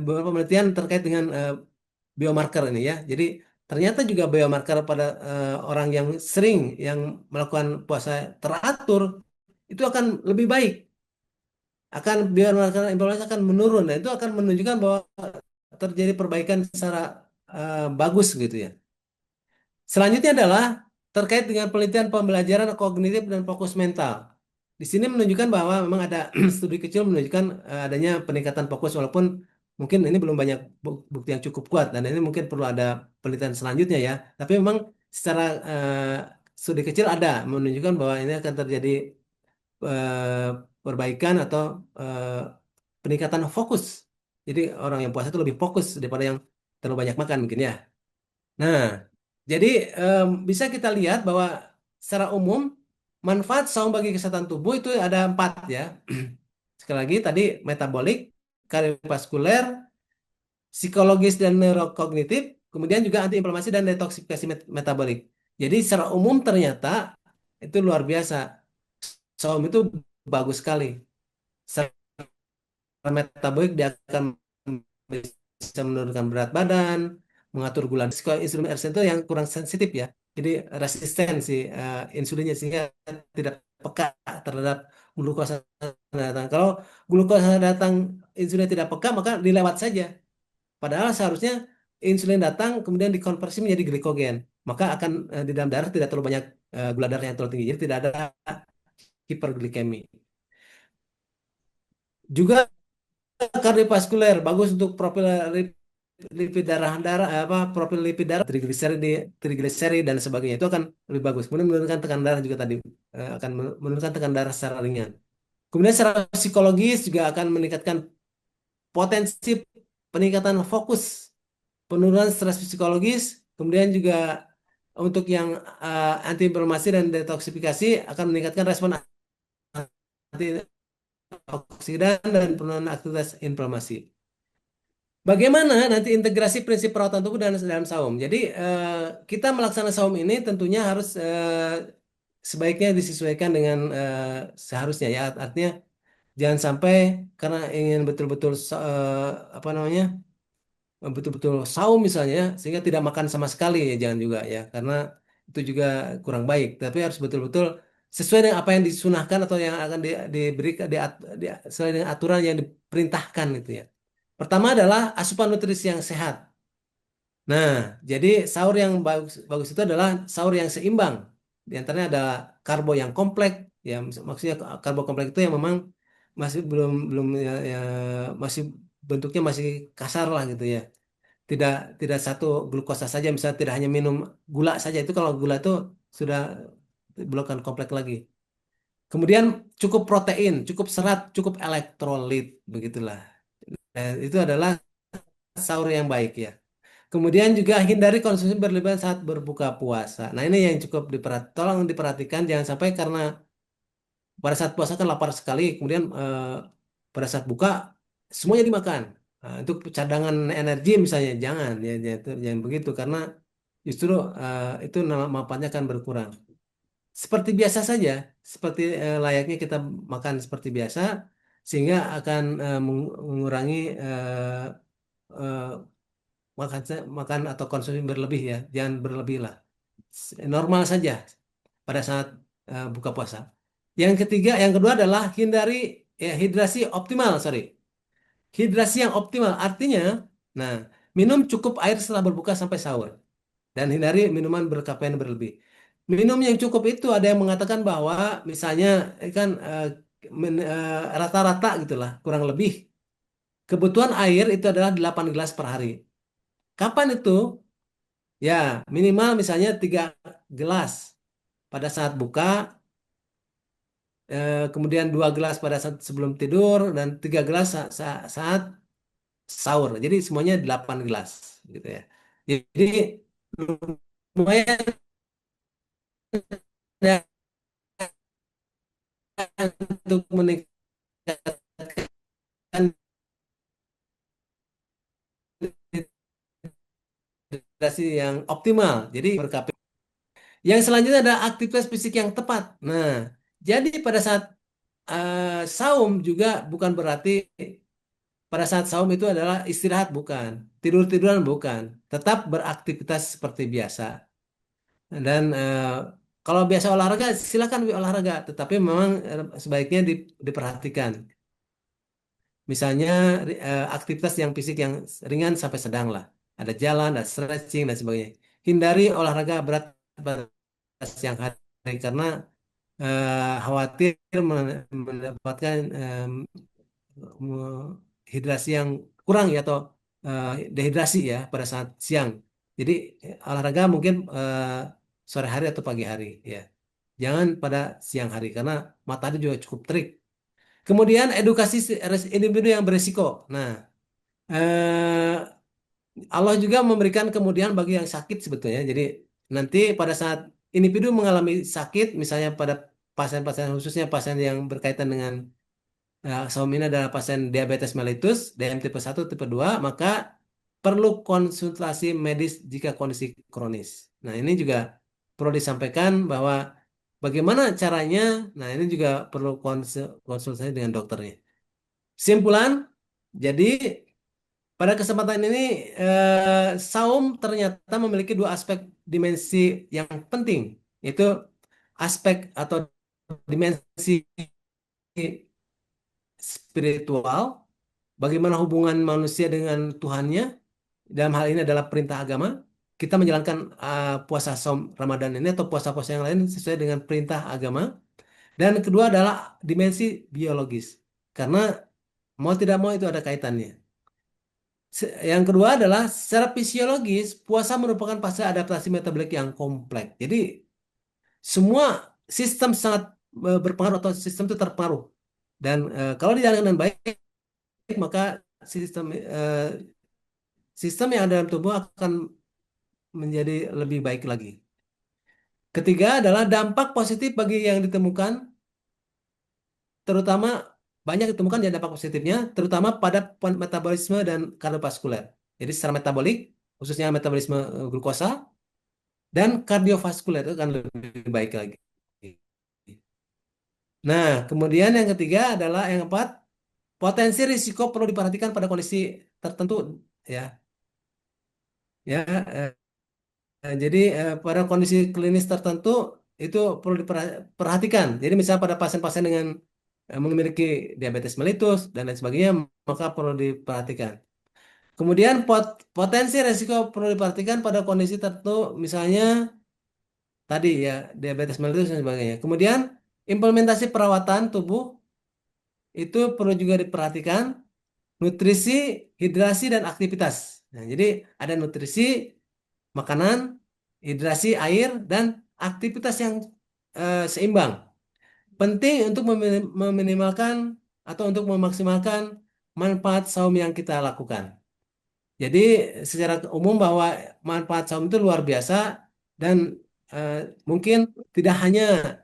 beberapa penelitian terkait dengan biomarker ini ya. Jadi ternyata juga biomarker pada orang yang sering yang melakukan puasa teratur itu akan lebih baik, akan biomarker inflamasi akan menurun. Dan itu akan menunjukkan bahwa terjadi perbaikan secara bagus gitu ya. Selanjutnya adalah terkait dengan penelitian pembelajaran kognitif dan fokus mental. Di sini menunjukkan bahwa memang ada studi kecil menunjukkan adanya peningkatan fokus walaupun mungkin ini belum banyak bukti yang cukup kuat dan ini mungkin perlu ada penelitian selanjutnya ya. Tapi memang secara studi kecil ada menunjukkan bahwa ini akan terjadi eh, perbaikan atau eh, peningkatan fokus. Jadi orang yang puasa itu lebih fokus daripada yang terlalu banyak makan mungkin ya. Nah, jadi bisa kita lihat bahwa secara umum manfaat saum bagi kesehatan tubuh itu ada 4 ya. Sekali lagi tadi metabolik, kardiovaskuler, psikologis dan neurokognitif, kemudian juga antiinflamasi dan detoksifikasi metabolik. Jadi secara umum ternyata itu luar biasa. Saum itu bagus sekali. Secara metabolik dia akan bisa menurunkan berat badan, mengatur gula. Kalau insulin resisten itu yang kurang sensitif ya. Jadi resisten si insulinnya sehingga tidak peka terhadap glukosa datang. Kalau glukosa datang insulin tidak peka maka dilewat saja. Padahal seharusnya insulin datang kemudian dikonversi menjadi glikogen. Maka akan di dalam darah tidak terlalu banyak gula darah yang terlalu tinggi. Jadi tidak ada hiperglikemi. Juga kardiovaskuler bagus untuk profil lipid darah apa profil lipid darah trigliserid dan sebagainya itu akan lebih bagus. Kemudian menurunkan tekanan darah juga tadi akan menurunkan tekanan darah secara ringan. Kemudian secara psikologis juga akan meningkatkan potensi peningkatan fokus, penurunan stres psikologis, kemudian juga untuk yang antiinflamasi dan detoksifikasi akan meningkatkan respon antioksidan dan penurunan aktivitas inflamasi. Bagaimana nanti integrasi prinsip perawatan tubuh dalam saum? Jadi kita melaksanakan saum ini tentunya harus sebaiknya disesuaikan dengan seharusnya ya. Artinya jangan sampai karena ingin betul-betul apa namanya betul-betul saum misalnya sehingga tidak makan sama sekali ya jangan juga ya karena itu juga kurang baik. Tapi harus betul-betul sesuai dengan apa yang disunahkan atau yang akan diberikan sesuai dengan aturan yang diperintahkan gitu ya. Pertama adalah asupan nutrisi yang sehat. Nah, jadi sahur yang bagus, bagus itu adalah sahur yang seimbang. Di antaranya ada karbo yang kompleks, ya maksudnya karbo kompleks itu yang memang masih belum belum masih bentuknya masih kasar lah gitu ya. Tidak tidak satu glukosa saja, misalnya tidak hanya minum gula saja itu kalau gula itu sudah bukan kompleks lagi. Kemudian cukup protein, cukup serat, cukup elektrolit, begitulah. Itu adalah sahur yang baik ya. Kemudian juga hindari konsumsi berlebihan saat berbuka puasa. Nah, ini yang cukup tolong diperhatikan jangan sampai karena pada saat puasa kan lapar sekali, kemudian pada saat buka semuanya dimakan. Nah, itu cadangan energi misalnya jangan ya, jangan begitu karena justru itu manfaatnya akan berkurang. Seperti biasa saja, seperti layaknya kita makan seperti biasa sehingga akan mengurangi eh, makan atau konsumsi berlebih ya, jangan berlebih lah. Normal saja pada saat buka puasa. Yang kedua adalah hindari hidrasi optimal, sorry. Hidrasi yang optimal artinya, nah, minum cukup air setelah berbuka sampai sahur dan hindari minuman berkafein berlebih. Minum yang cukup itu ada yang mengatakan bahwa misalnya kan rata-rata gitulah, kurang lebih kebutuhan air itu adalah 8 gelas per hari. Kapan itu? Ya, minimal misalnya 3 gelas pada saat buka, kemudian 2 gelas pada saat sebelum tidur, dan 3 gelas saat sahur. Jadi semuanya 8 gelas, gitu ya. Jadi lumayan ya, untuk meningkatkan hidrasi yang optimal. Jadi berkapit. Yang selanjutnya ada aktivitas fisik yang tepat. Nah, jadi pada saat saum juga bukan berarti pada saat saum itu adalah istirahat bukan, tidur-tiduran bukan, tetap beraktivitas seperti biasa. Dan kalau biasa olahraga silakan olahraga, tetapi memang sebaiknya diperhatikan. Misalnya aktivitas yang fisik yang ringan sampai sedang lah. Ada jalan, ada stretching dan sebagainya. Hindari olahraga berat pada siang hari karena khawatir mendapatkan hidrasi yang kurang ya atau dehidrasi ya pada saat siang. Jadi olahraga mungkin sore hari atau pagi hari ya. Jangan pada siang hari karena matahari juga cukup terik. Kemudian edukasi individu yang beresiko. Nah, eh, Allah juga memberikan kemudian bagi yang sakit sebetulnya. Jadi nanti pada saat individu mengalami sakit, misalnya pada pasien-pasien khususnya pasien yang berkaitan dengan saum ini adalah pasien diabetes mellitus, DM tipe 1, tipe 2, maka perlu konsultasi medis jika kondisi kronis. Nah, ini juga perlu disampaikan bahwa bagaimana caranya, nah ini juga perlu konsultasi dengan dokternya. Simpulan, jadi pada kesempatan ini saum ternyata memiliki dua aspek dimensi yang penting, yaitu aspek atau dimensi spiritual, bagaimana hubungan manusia dengan Tuhannya, dalam hal ini adalah perintah agama. Kita menjalankan puasa saum Ramadan ini atau puasa-puasa yang lain sesuai dengan perintah agama. Dan kedua adalah dimensi biologis, karena mau tidak mau itu ada kaitannya. Yang kedua adalah secara fisiologis, puasa merupakan fase adaptasi metabolik yang kompleks. Jadi semua sistem sangat berpengaruh atau sistem itu terpengaruh. Dan kalau dijalankan dengan baik, maka sistem sistem yang ada dalam tubuh akan menjadi lebih baik lagi. Ketiga adalah dampak positif bagi yang ditemukan, terutama banyak ditemukan ya dampak positifnya, terutama pada metabolisme dan kardiovaskuler. Jadi secara metabolik, khususnya metabolisme glukosa, dan kardiovaskuler itu akan lebih baik lagi. Nah, kemudian yang ketiga adalah yang keempat, potensi risiko perlu diperhatikan pada kondisi tertentu ya. Ya, jadi pada kondisi klinis tertentu itu perlu diperhatikan. Jadi misalnya pada pasien-pasien dengan memiliki diabetes mellitus dan lain sebagainya, maka perlu diperhatikan. Kemudian potensi risiko perlu diperhatikan pada kondisi tertentu, misalnya tadi ya diabetes mellitus dan sebagainya. Kemudian implementasi perawatan tubuh itu perlu juga diperhatikan, nutrisi, hidrasi dan aktivitas. Nah, jadi ada nutrisi, makanan, hidrasi air dan aktivitas yang seimbang. Penting untuk meminimalkan atau untuk memaksimalkan manfaat saum yang kita lakukan. Jadi secara umum bahwa manfaat saum itu luar biasa dan eh, mungkin tidak hanya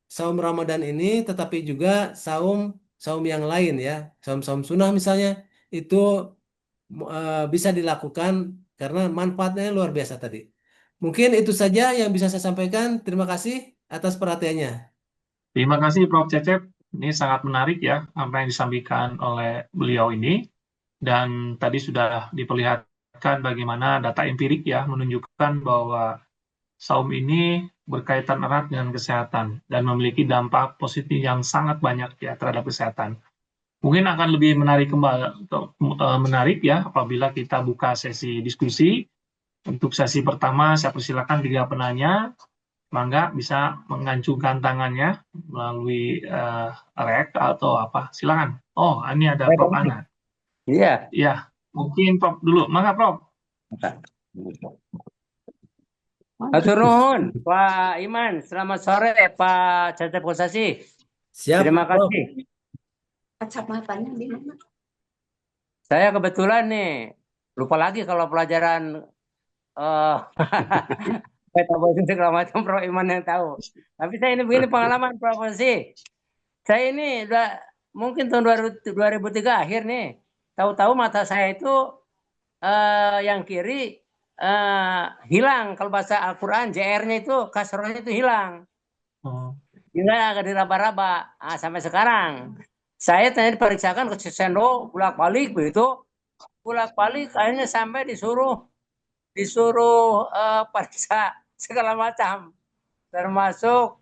saum Ramadan ini, tetapi juga saum saum yang lain ya, saum-saum sunnah misalnya itu bisa dilakukan karena manfaatnya luar biasa tadi. Mungkin itu saja yang bisa saya sampaikan. Terima kasih atas perhatiannya. Terima kasih Prof. Cecep. Ini sangat menarik ya apa yang disampaikan oleh beliau ini. Dan tadi sudah diperlihatkan bagaimana data empirik ya menunjukkan bahwa saum ini berkaitan erat dengan kesehatan dan memiliki dampak positif yang sangat banyak ya terhadap kesehatan. Mungkin akan lebih menarik kembali menarik ya apabila kita buka sesi diskusi. Untuk sesi pertama saya persilakan tiga penanya, mangga bisa mengancungkan tangannya melalui rek atau apa. Silakan. Oh, ini ada Prof. Ana. Iya. Ya, mungkin Prof dulu. Mangga Prof. Hatur nuhun, Pak Iman. Selamat sore, Pak Cecep Kosasi. Siap, Terima Prof. kasih. Kacamatanya di mana? Saya kebetulan nih lupa lagi kalau pelajaran metabolisme segala macam Prof Iman yang tahu. Tapi saya ini begini pengalaman Prof Kosasi. Saya ini udah mungkin tahun 2003 akhir nih. Tahu-tahu mata saya itu yang kiri hilang. Kalau bahasa Al-Quran JR-nya itu kasrohnya itu hilang. Oh. Hingga agak diraba-raba sampai sekarang. Saya tanya diperiksakan ke Sendo bolak-balik begitu, bolak-balik akhirnya sampai disuruh periksa segala macam, termasuk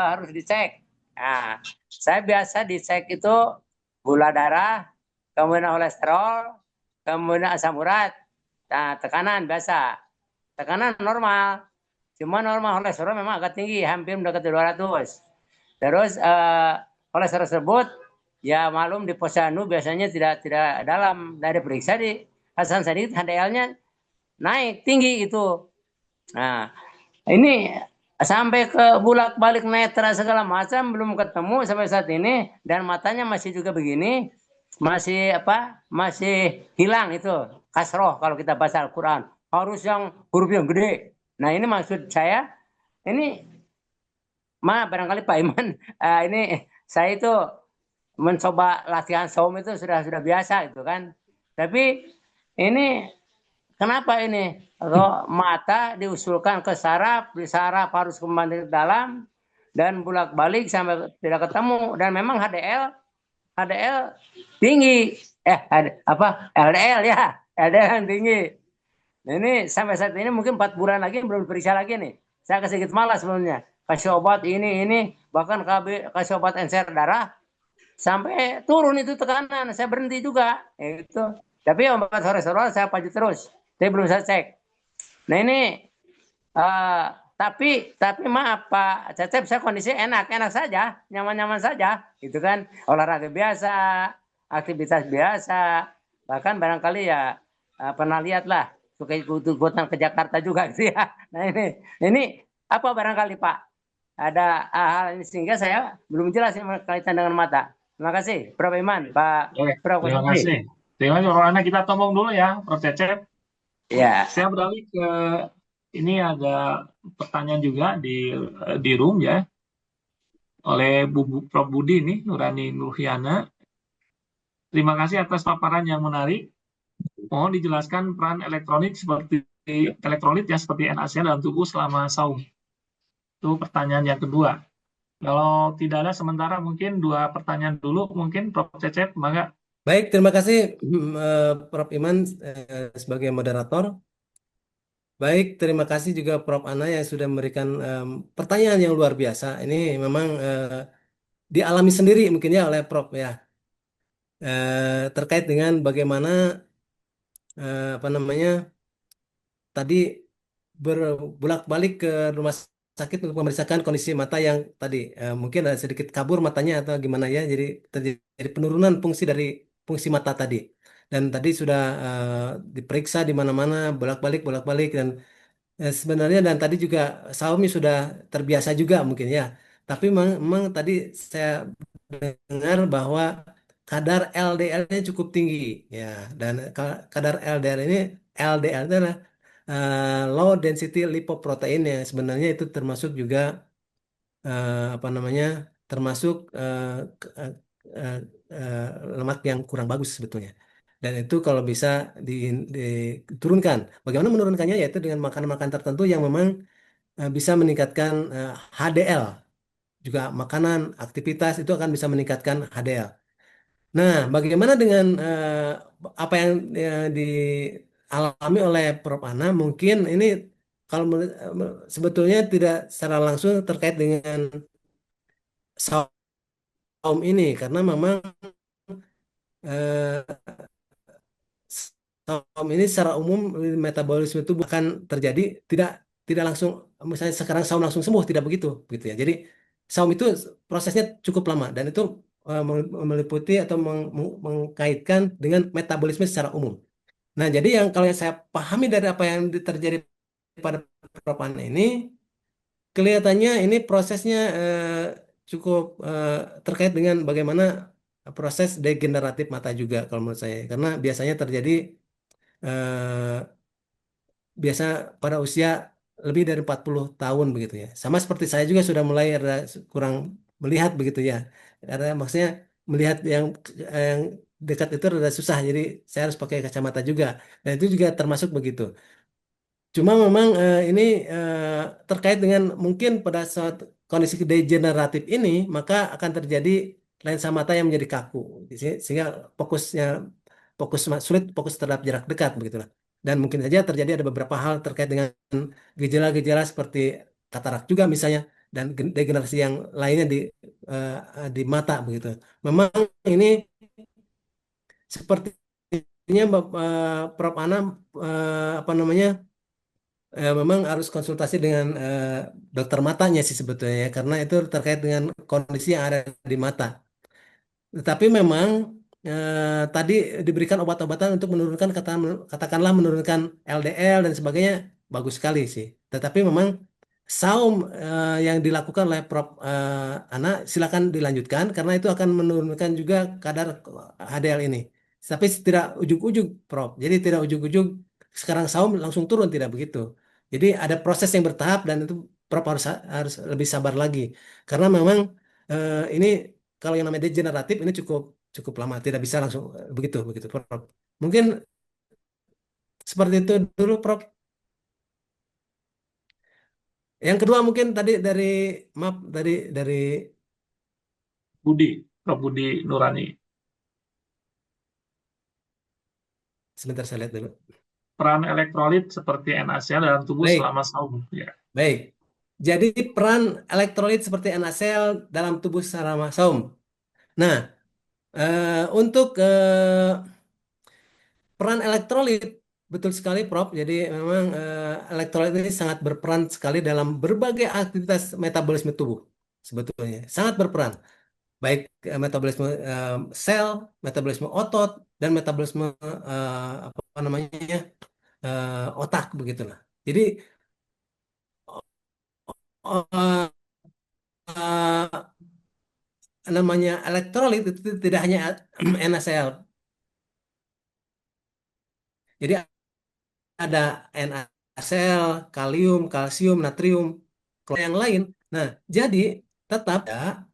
harus dicek. Nah, saya biasa dicek itu gula darah, kemudian kolesterol, kemudian asam urat, nah, tekanan biasa, tekanan normal, cuma normal kolesterol memang agak tinggi, hampir mendekati 200. Terus kolesterol tersebut ya malum di posyandu biasanya tidak dalam, dari periksa di Hasan Sadiq HDL-nya naik tinggi itu. Nah, ini sampai ke bulak-balik netra segala macam belum ketemu sampai saat ini, dan matanya masih juga begini, masih masih hilang itu kasroh kalau kita baca Al-Quran, harus yang huruf yang gede. Nah, ini maksud saya, ini barangkali Pak Iman, ini saya itu mencoba latihan saum itu sudah biasa itu kan, tapi ini kenapa ini mata diusulkan ke saraf, di saraf harus kembali ke dalam, dan bolak-balik sampai tidak ketemu, dan memang HDL tinggi, LDL ya, LDL yang tinggi. Nah, ini sampai saat ini mungkin 4 bulan lagi belum diperiksa lagi nih. Saya sedikit malas sebelumnya, kasih obat ini, bahkan kasih obat encer darah, sampai turun itu tekanan, saya berhenti juga itu. Tapi obat kolesterol saya paju terus, tapi belum saya cek. Nah, ini tapi maaf Pak Cecep, saya kondisi enak saja, nyaman saja, gitu kan, olahraga biasa, aktivitas biasa, bahkan barangkali ya pernah lihat lah suka ikutan ke Jakarta juga gitu ya. Nah, ini apa barangkali Pak ada hal ini sehingga saya belum jelas ini berkaitan dengan mata. Terima kasih Prof. Iman, Pak Prof. Terima Kusnadi. kasih. Terima kasih, Prof. Ana. Kita tombong dulu ya, Prof. Cecep. Ya, Saya beralih ke, ini ada pertanyaan juga di room ya, oleh Prof. Budi nih, Nurani Nurhiana. Terima kasih atas paparan yang menarik. Mohon dijelaskan peran elektrolit ya seperti NaCl dalam tubuh selama saum. Itu pertanyaan yang kedua. Kalau tidak ada sementara mungkin 2 pertanyaan dulu mungkin Prof. Cecep, maka. Baik, terima kasih Prof. Iman sebagai moderator. Baik, terima kasih juga Prof. Ana yang sudah memberikan pertanyaan yang luar biasa. Ini memang dialami sendiri mungkin ya oleh Prof. ya, terkait dengan bagaimana tadi berbolak-balik ke rumah sakit untuk memeriksakan kondisi mata yang tadi mungkin ada sedikit kabur matanya atau gimana ya, jadi terjadi penurunan fungsi dari fungsi mata tadi. Dan tadi sudah diperiksa di mana-mana bolak-balik dan sebenarnya, dan tadi juga Xiaomi sudah terbiasa juga mungkin ya. Tapi memang tadi saya dengar bahwa kadar LDL-nya cukup tinggi ya, dan kadar LDL itu adalah low density lipoprotein ya. Sebenarnya itu termasuk juga termasuk eh, eh, lemak yang kurang bagus sebetulnya. Dan itu kalau bisa diturunkan. Bagaimana menurunkannya? Yaitu dengan makanan-makanan tertentu yang memang bisa meningkatkan HDL. Juga makanan, aktivitas itu akan bisa meningkatkan HDL. Nah, bagaimana dengan apa yang dialami oleh Prof. Ana? Mungkin ini kalau sebetulnya tidak secara langsung terkait dengan saum ini, karena memang eh, saum ini secara umum metabolisme itu bukan terjadi tidak tidak langsung, misalnya sekarang saum langsung sembuh, tidak begitu gitu ya. Jadi saum itu prosesnya cukup lama, dan itu meliputi atau mengkaitkan dengan metabolisme secara umum. Nah, jadi yang kalau yang saya pahami dari apa yang terjadi pada Propan ini, kelihatannya ini prosesnya cukup terkait dengan bagaimana proses degeneratif mata juga kalau menurut saya, karena biasanya terjadi eh, biasa pada usia lebih dari 40 tahun begitu ya. Sama seperti saya juga sudah mulai kurang melihat begitu ya. Karena maksudnya melihat yang dekat itu rada susah, jadi saya harus pakai kacamata juga. Dan itu juga termasuk begitu. Cuma memang ini terkait dengan mungkin pada saat kondisi degeneratif ini, maka akan terjadi lensa mata yang menjadi kaku, sehingga sulit fokus terhadap jarak dekat begitulah. Dan mungkin saja terjadi ada beberapa hal terkait dengan gejala-gejala seperti katarak juga misalnya dan degenerasi yang lainnya di mata begitu. Memang ini sepertinya Prof. Anam apa namanya memang harus konsultasi dengan dokter matanya sih sebetulnya ya, karena itu terkait dengan kondisi yang ada di mata. Tetapi memang tadi diberikan obat-obatan untuk menurunkan katakanlah menurunkan LDL dan sebagainya bagus sekali sih. Tetapi memang saum yang dilakukan oleh Prof. Ana silakan dilanjutkan karena itu akan menurunkan juga kadar HDL ini. Tapi tidak ujuk-ujuk Prof. Jadi tidak ujuk-ujuk sekarang saum langsung turun tidak begitu. Jadi ada proses yang bertahap dan itu Prof harus lebih sabar lagi karena memang ini kalau yang namanya degeneratif ini cukup cukup lama, tidak bisa langsung begitu begitu, Prof. Mungkin seperti itu dulu, Prof. Yang kedua mungkin tadi dari maaf dari Budi, Prof. Budi Nurani. sebentar saya lihat dulu. Peran elektrolit seperti NaCl dalam tubuh Baik, selama saum. Ya. baik. Jadi peran elektrolit seperti NaCl dalam tubuh sarana saum. Nah, untuk peran elektrolit betul sekali, Prof. Jadi memang elektrolit ini sangat berperan sekali dalam berbagai aktivitas metabolisme tubuh sebetulnya. Sangat berperan, baik metabolisme sel, metabolisme otot, dan metabolisme apa namanya otak begitulah. Jadi eh, eh, namanya elektrolit itu tidak hanya NaCl. Jadi ada NaCl, kalium, kalsium, natrium, yang lain. Nah, jadi tetap ya,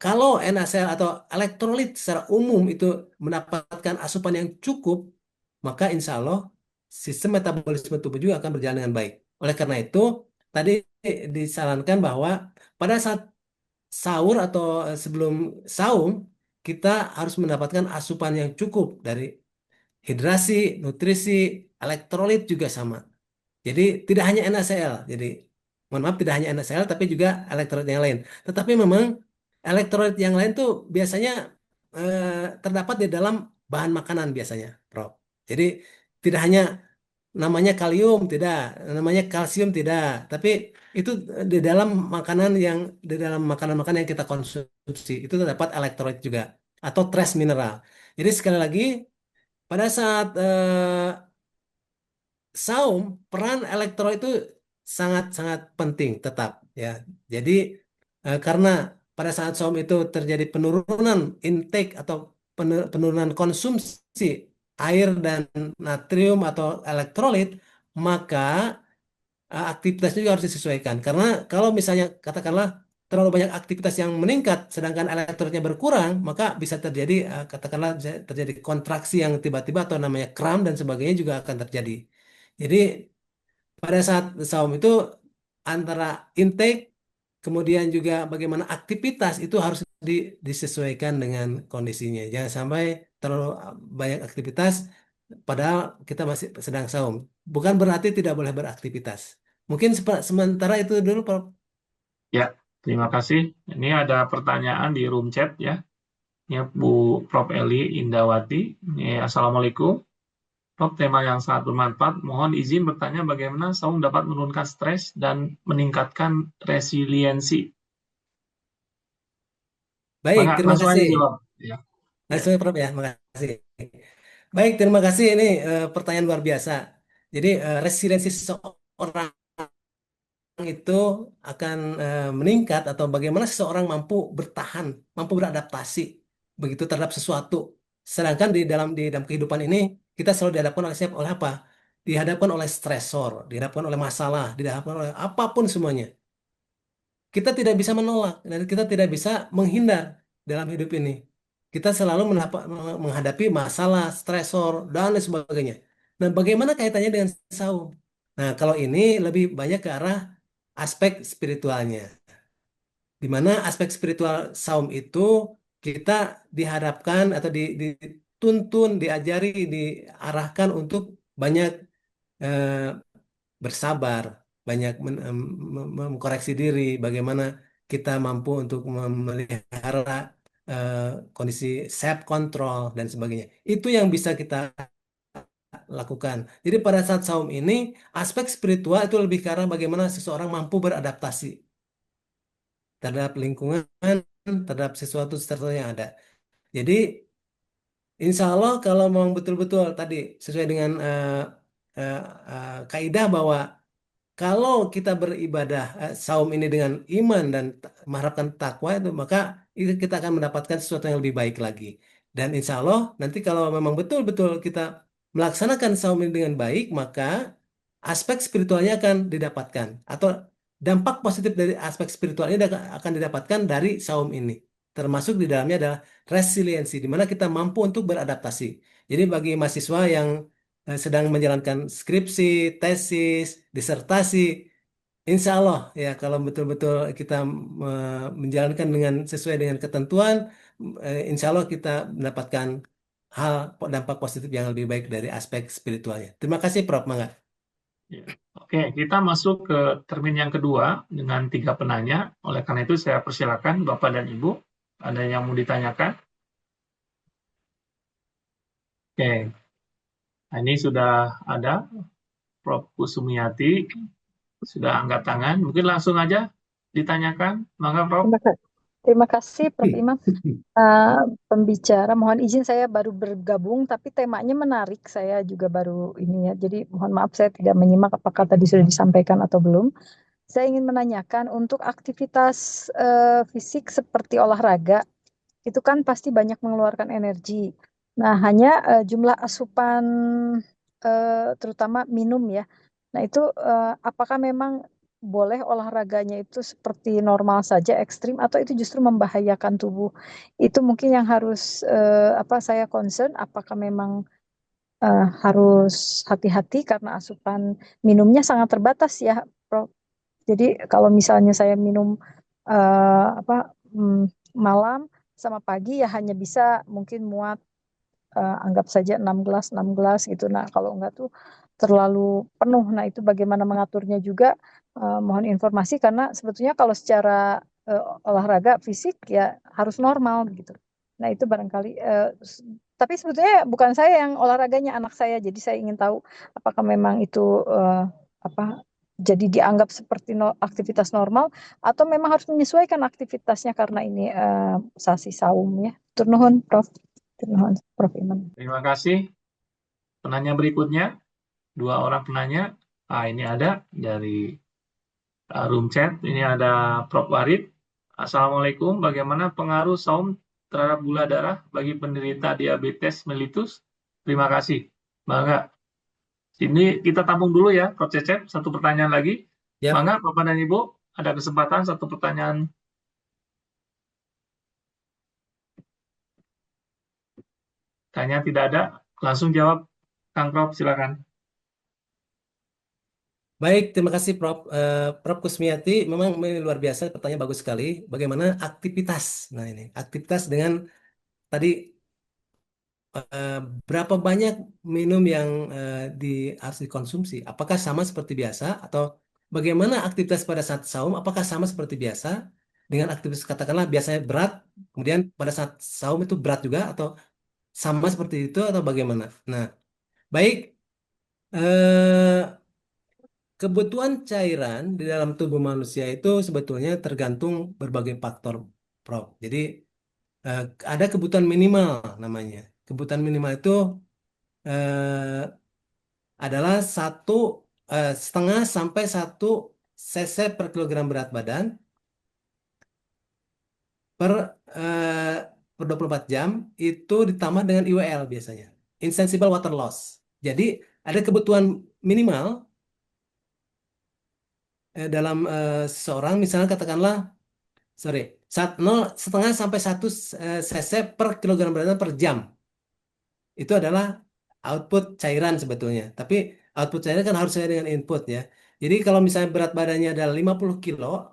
kalau NaCl atau elektrolit secara umum itu mendapatkan asupan yang cukup, maka insya Allah sistem metabolisme tubuh juga akan berjalan dengan baik. Oleh karena itu, tadi disarankan bahwa pada saat sahur atau sebelum saum, kita harus mendapatkan asupan yang cukup dari hidrasi, nutrisi, elektrolit juga sama. Jadi tidak hanya NaCl. Jadi mohon maaf tidak hanya NaCl tapi juga elektrolit yang lain. Tetapi memang elektrolit yang lain tuh biasanya terdapat di dalam bahan makanan biasanya, Prof. Jadi tidak hanya namanya kalium tidak, namanya kalsium tidak, tapi itu di dalam makanan-makanan yang kita konsumsi itu terdapat elektrolit juga atau trace mineral. Jadi sekali lagi pada saat saum, peran elektro itu sangat-sangat penting tetap ya. Jadi karena pada saat saum itu terjadi penurunan intake atau penurunan konsumsi air dan natrium atau elektrolit, maka aktivitasnya juga harus disesuaikan. Karena kalau misalnya katakanlah terlalu banyak aktivitas yang meningkat sedangkan elektrolitnya berkurang, maka bisa terjadi katakanlah terjadi kontraksi yang tiba-tiba atau namanya kram dan sebagainya juga akan terjadi. Jadi pada saat saum itu antara intake kemudian juga bagaimana aktivitas itu harus disesuaikan dengan kondisinya. Jangan sampai terlalu banyak aktivitas padahal kita masih sedang saum. Bukan berarti tidak boleh beraktivitas. Mungkin sementara itu dulu, Prof. Ya, terima kasih. Ini ada pertanyaan di room chat ya. Ini Bu Prof. Eli Indawati. Ini, Assalamualaikum. Prof, tema yang sangat bermanfaat. Mohon izin bertanya bagaimana saum dapat menurunkan stres dan meningkatkan resiliensi. Baik, terima Langsung aja kasih. jawab. Ya. Langsung ya, Prof ya, makasih. Baik, terima kasih. Ini pertanyaan luar biasa. Jadi resiliensi seseorang itu akan meningkat atau bagaimana seseorang mampu bertahan, mampu beradaptasi begitu terhadap sesuatu. Sedangkan di dalam kehidupan ini kita selalu dihadapkan oleh apa? Dihadapkan oleh stresor, dihadapkan oleh masalah, dihadapkan oleh apapun semuanya. Kita tidak bisa menolak dan kita tidak bisa menghindar dalam hidup ini. Kita selalu menghadapi masalah, stresor, dan lain sebagainya. Nah, bagaimana kaitannya dengan saum? Nah, kalau ini lebih banyak ke arah aspek spiritualnya. di mana aspek spiritual saum itu kita dihadapkan atau dituntun, diajari, diarahkan untuk banyak eh, bersabar, banyak mengkoreksi diri, bagaimana kita mampu untuk memelihara eh, kondisi self control dan sebagainya. Itu yang bisa kita lakukan. Jadi pada saat saum ini, aspek spiritual itu lebih ke arah bagaimana seseorang mampu beradaptasi terhadap lingkungan, terhadap sesuatu yang ada. Jadi, insya Allah kalau memang betul-betul tadi sesuai dengan eh, kaidah bahwa kalau kita beribadah saum ini dengan iman dan mengharapkan takwa itu, maka itu kita akan mendapatkan sesuatu yang lebih baik lagi. Dan insya Allah nanti kalau memang betul-betul kita melaksanakan saum ini dengan baik, maka aspek spiritualnya akan didapatkan atau dampak positif dari aspek spiritualnya akan didapatkan dari saum ini. Termasuk di dalamnya adalah resiliensi, di mana kita mampu untuk beradaptasi. Jadi bagi mahasiswa yang sedang menjalankan skripsi, tesis, disertasi, insya Allah ya kalau betul-betul kita menjalankan dengan sesuai dengan ketentuan, insya Allah kita mendapatkan hal dampak positif yang lebih baik dari aspek spiritualnya. Terima kasih Prof. Mangga. Ya. Oke, kita masuk ke termin yang kedua dengan 3 penanya. Oleh karena itu saya persilakan Bapak dan Ibu, ada yang mau ditanyakan? Oke, nah, ini sudah ada Prof. Kusumiati, sudah angkat tangan. Mungkin langsung aja ditanyakan. Maka Prof. Terima kasih Prof. Imam. Pembicara, mohon izin saya baru bergabung, tapi temanya menarik. Saya juga baru ini ya, jadi mohon maaf saya tidak menyimak apakah tadi sudah disampaikan atau belum. Saya ingin menanyakan untuk aktivitas fisik seperti olahraga, itu kan pasti banyak mengeluarkan energi. Nah, hanya jumlah asupan terutama minum ya. Nah, itu apakah memang boleh olahraganya itu seperti normal saja ekstrim atau itu justru membahayakan tubuh? Itu mungkin yang harus apa saya concern apakah memang harus hati-hati karena asupan minumnya sangat terbatas ya, Prof. Jadi kalau misalnya saya minum apa malam sama pagi ya hanya bisa mungkin muat anggap saja 6 gelas gitu. Nah, kalau enggak tuh terlalu penuh. Nah, itu bagaimana mengaturnya juga mohon informasi karena sebetulnya kalau secara olahraga fisik ya harus normal gitu. Nah, itu barangkali tapi sebetulnya bukan saya yang olahraganya, anak saya. Jadi saya ingin tahu apakah memang itu apa jadi dianggap seperti aktivitas normal atau memang harus menyesuaikan aktivitasnya karena ini sasi saum ya. Tur nuhun, Prof. Tur nuhun, Prof. Iman. Terima kasih. Penanya berikutnya, 2 orang penanya. Ini ada dari room chat. Ini ada Prof. Warid. Assalamualaikum, bagaimana pengaruh saum terhadap gula darah bagi penderita diabetes mellitus? Terima kasih. Mangga. Ini kita tampung dulu ya, Prof. Cecep. Satu pertanyaan lagi. Ya. Mangga, Bapak dan Ibu, ada kesempatan satu pertanyaan. Tanya tidak ada, langsung jawab. Kang Prof, silakan. Baik, terima kasih Prof. Prof. Kusmiati, memang ini luar biasa, pertanyaan bagus sekali. Bagaimana aktivitas? Nah ini, aktivitas dengan tadi eh, berapa banyak minum yang harus dikonsumsi? Apakah sama seperti biasa atau bagaimana aktivitas pada saat saum? Apakah sama seperti biasa dengan aktivitas katakanlah biasanya berat, kemudian pada saat saum itu berat juga atau sama seperti itu atau bagaimana? Nah, baik. eh, Kebutuhan cairan di dalam tubuh manusia itu sebetulnya tergantung berbagai faktor, Prof. Jadi eh, ada kebutuhan minimal namanya. Kebutuhan minimal itu eh, adalah 1,5 sampai 1 cc per kilogram berat badan per eh, per 24 jam itu ditambah dengan IWL biasanya, insensible water loss. Jadi ada kebutuhan minimal dalam seseorang, misalnya katakanlah sorry, 0,5 sampai 1 cc per kilogram berat badan per jam. Itu adalah output cairan sebetulnya. Tapi output cairan kan harus sesuai dengan input ya. Jadi kalau misalnya berat badannya adalah 50 kilo,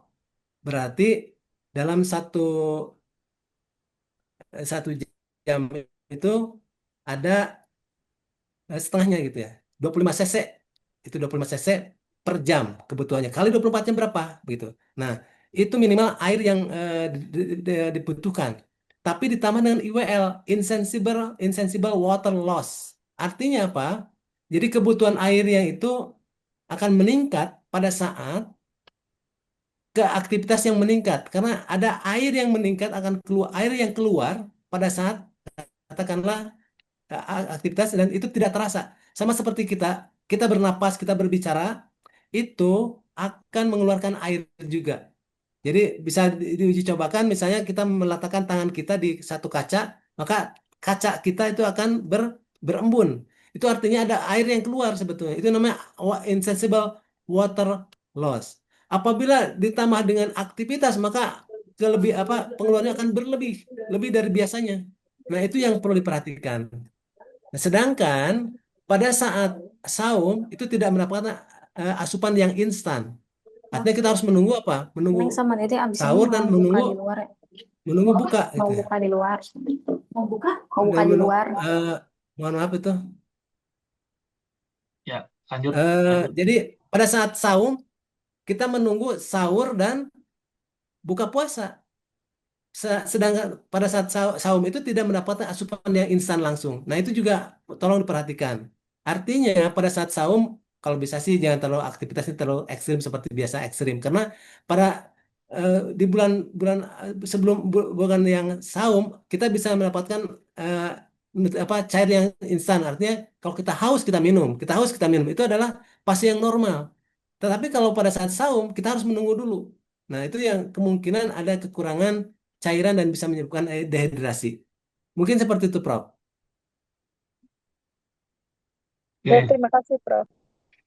berarti dalam satu jam itu ada setengahnya gitu ya. 25 cc. Itu 25 cc per jam kebutuhannya. Kali 24 jam berapa begitu. Nah, itu minimal air yang dibutuhkan. Tapi ditambah dengan IWL, insensible water loss. Artinya apa? Jadi kebutuhan airnya itu akan meningkat pada saat ke aktivitas yang meningkat. Karena ada air yang meningkat akan keluar, air yang keluar pada saat katakanlah aktivitas dan itu tidak terasa. Sama seperti kita bernapas, kita berbicara, itu akan mengeluarkan air juga. Jadi bisa diuji cobakan, misalnya kita meletakkan tangan kita di satu kaca, maka kaca kita itu akan berembun. Itu artinya ada air yang keluar sebetulnya. Itu namanya insensible water loss. Apabila ditambah dengan aktivitas, maka pengeluarannya akan lebih dari biasanya. Nah, itu yang perlu diperhatikan. Nah, sedangkan pada saat saum itu tidak mendapatkan asupan yang instan. Artinya kita harus menunggu apa? Menunggu Neng sama Dede abis ini sahur dan mau buka menunggu di luar ya. buka Mau gitu ya. buka di luar. Mau buka? Mau buka Dan di luar. mohon maaf itu. Ya, lanjut. Jadi pada saat saum kita menunggu sahur dan buka puasa. Sedangkan pada saat saum itu tidak mendapatkan asupan yang instan langsung. Nah, itu juga tolong diperhatikan. Artinya pada saat saum kalau bisa sih jangan terlalu aktivitasnya terlalu ekstrim seperti biasa ekstrim karena pada di bulan sebelum bulan yang saum kita bisa mendapatkan cair yang instan. Artinya kalau kita haus kita minum, kita haus kita minum itu adalah fase yang normal. Tetapi kalau pada saat saum kita harus menunggu dulu. Nah, itu yang kemungkinan ada kekurangan cairan dan bisa menyebabkan dehidrasi. Mungkin seperti itu, Prof. Ya, Oke. terima kasih, Prof.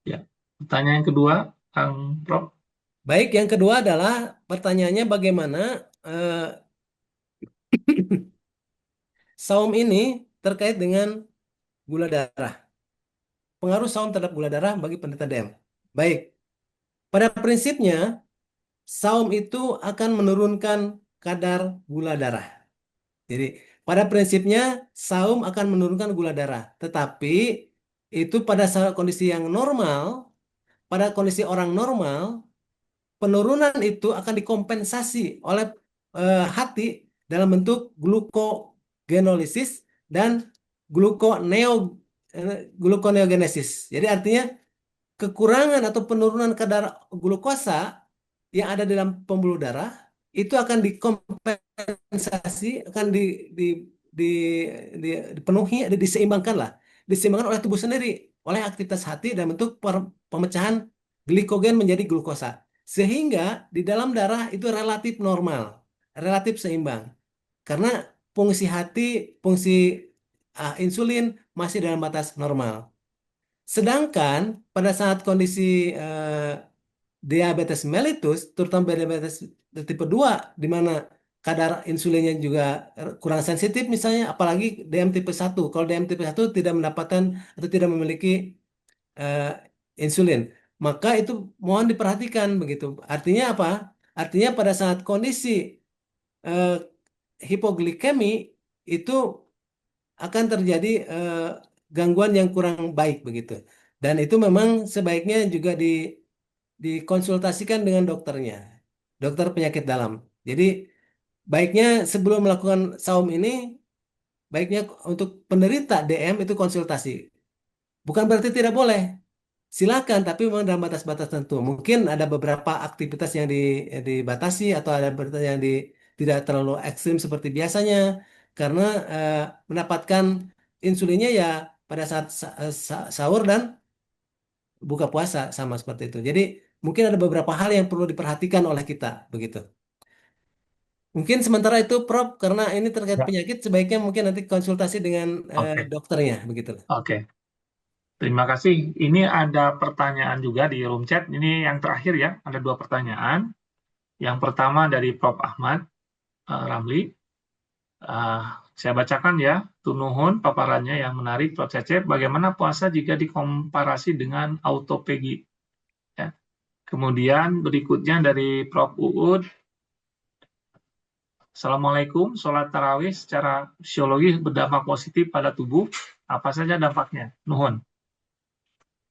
Ya. Pertanyaan kedua, Kang Prof. Baik, yang kedua adalah pertanyaannya bagaimana saum ini terkait dengan gula darah. Pengaruh saum terhadap gula darah bagi penderita DM. Baik, pada prinsipnya saum itu akan menurunkan kadar gula darah. Jadi pada prinsipnya saum akan menurunkan gula darah, tetapi itu pada kondisi yang normal, pada kondisi orang normal, penurunan itu akan dikompensasi oleh hati dalam bentuk glukogenolisis dan gluconeogenesis. Jadi artinya kekurangan atau penurunan kadar glukosa yang ada dalam pembuluh darah itu akan dikompensasi, akan di, dipenuhi, diseimbangkan oleh tubuh sendiri, oleh aktivitas hati dan bentuk pemecahan glikogen menjadi glukosa. Sehingga di dalam darah itu relatif normal, relatif seimbang. Karena fungsi hati, fungsi insulin masih dalam batas normal. Sedangkan pada saat kondisi diabetes mellitus, terutama diabetes tipe 2, di mana kadar insulinnya juga kurang sensitif misalnya, apalagi DM tipe 1. Kalau DM tipe 1 tidak mendapatkan atau tidak memiliki eh, insulin, maka itu mohon diperhatikan begitu. Artinya apa? Artinya pada saat kondisi eh, hipoglikemi itu akan terjadi gangguan yang kurang baik begitu. Dan itu memang sebaiknya juga dikonsultasikan dengan dokternya, dokter penyakit dalam. Jadi baiknya sebelum melakukan saum ini, baiknya untuk penderita DM itu konsultasi. Bukan berarti tidak boleh, silakan, tapi memang dalam batas-batas tertentu. Mungkin ada beberapa aktivitas yang dibatasi atau ada beberapa yang tidak terlalu ekstrim seperti biasanya, karena mendapatkan insulinnya ya pada saat sahur dan buka puasa sama seperti itu. Jadi mungkin ada beberapa hal yang perlu diperhatikan oleh kita begitu. Mungkin sementara itu, Prof, karena ini terkait Ya. penyakit, sebaiknya mungkin nanti konsultasi dengan Oke. dokternya begitu. Oke. Terima kasih. Ini ada pertanyaan juga di room chat. Ini yang terakhir ya. Ada 2 pertanyaan. Yang pertama dari Prof. Ahmad Ramli. Saya bacakan ya. Tunuhun paparannya yang menarik, Prof. Cecep. Bagaimana puasa jika dikomparasi dengan autophagy? Ya. Kemudian berikutnya dari Prof. Uud. Assalamualaikum, sholat tarawih secara fisiologis berdampak positif pada tubuh. Apa saja dampaknya? Nuhun.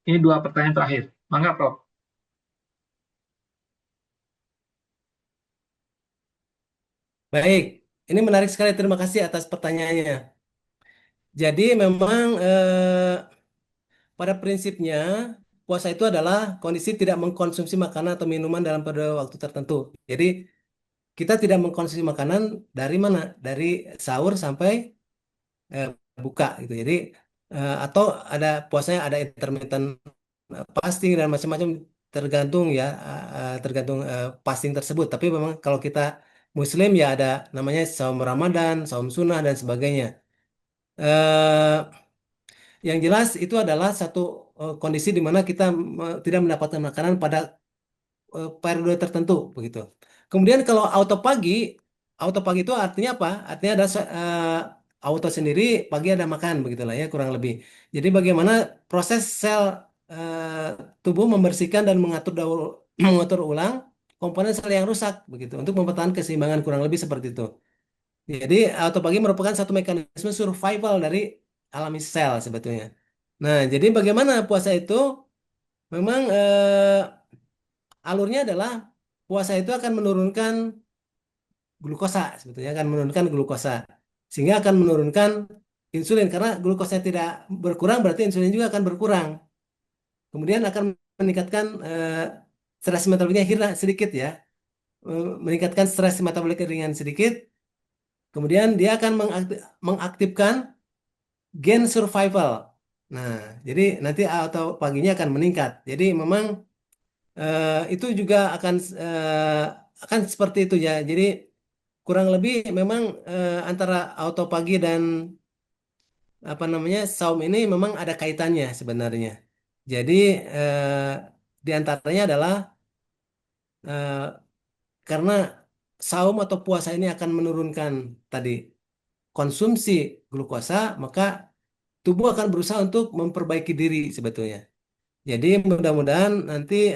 Ini 2 pertanyaan terakhir. Mangga, Prof. Baik, ini menarik sekali. Terima kasih atas pertanyaannya. Jadi memang pada prinsipnya puasa itu adalah kondisi tidak mengkonsumsi makanan atau minuman dalam pada waktu tertentu. Jadi kita tidak mengkonsumsi makanan dari mana? Dari sahur sampai eh, buka gitu. Jadi atau ada puasanya ada intermittent fasting dan macam-macam tergantung ya tergantung fasting tersebut. Tapi memang kalau kita Muslim ya ada namanya saum Ramadan, saum sunnah dan sebagainya. Eh, yang jelas itu adalah satu kondisi di mana kita tidak mendapatkan makanan pada periode tertentu begitu. Kemudian kalau auto pagi itu artinya apa? Artinya ada auto sendiri pagi ada makan begitulah ya kurang lebih. Jadi bagaimana proses sel eh, tubuh membersihkan dan mengatur ulang komponen sel yang rusak begitu untuk mempertahankan keseimbangan kurang lebih seperti itu. Jadi auto pagi merupakan satu mekanisme survival dari alami sel sebetulnya. Nah, jadi bagaimana puasa itu memang alurnya adalah puasa itu akan menurunkan glukosa sebetulnya akan menurunkan glukosa sehingga akan menurunkan insulin karena glukosa tidak berkurang berarti insulin juga akan berkurang. Kemudian akan meningkatkan stres metaboliknya sedikit ya. Meningkatkan stres metabolik ringan sedikit. Kemudian dia akan mengaktifkan gen survival. Nah, jadi nanti atau paginya akan meningkat. Jadi memang itu juga akan seperti itu ya. Jadi kurang lebih memang antara auto pagi dan apa namanya saum ini memang ada kaitannya sebenarnya. Jadi di antaranya adalah eh, karena saum atau puasa ini akan menurunkan tadi konsumsi glukosa, maka tubuh akan berusaha untuk memperbaiki diri sebetulnya. Jadi mudah-mudahan nanti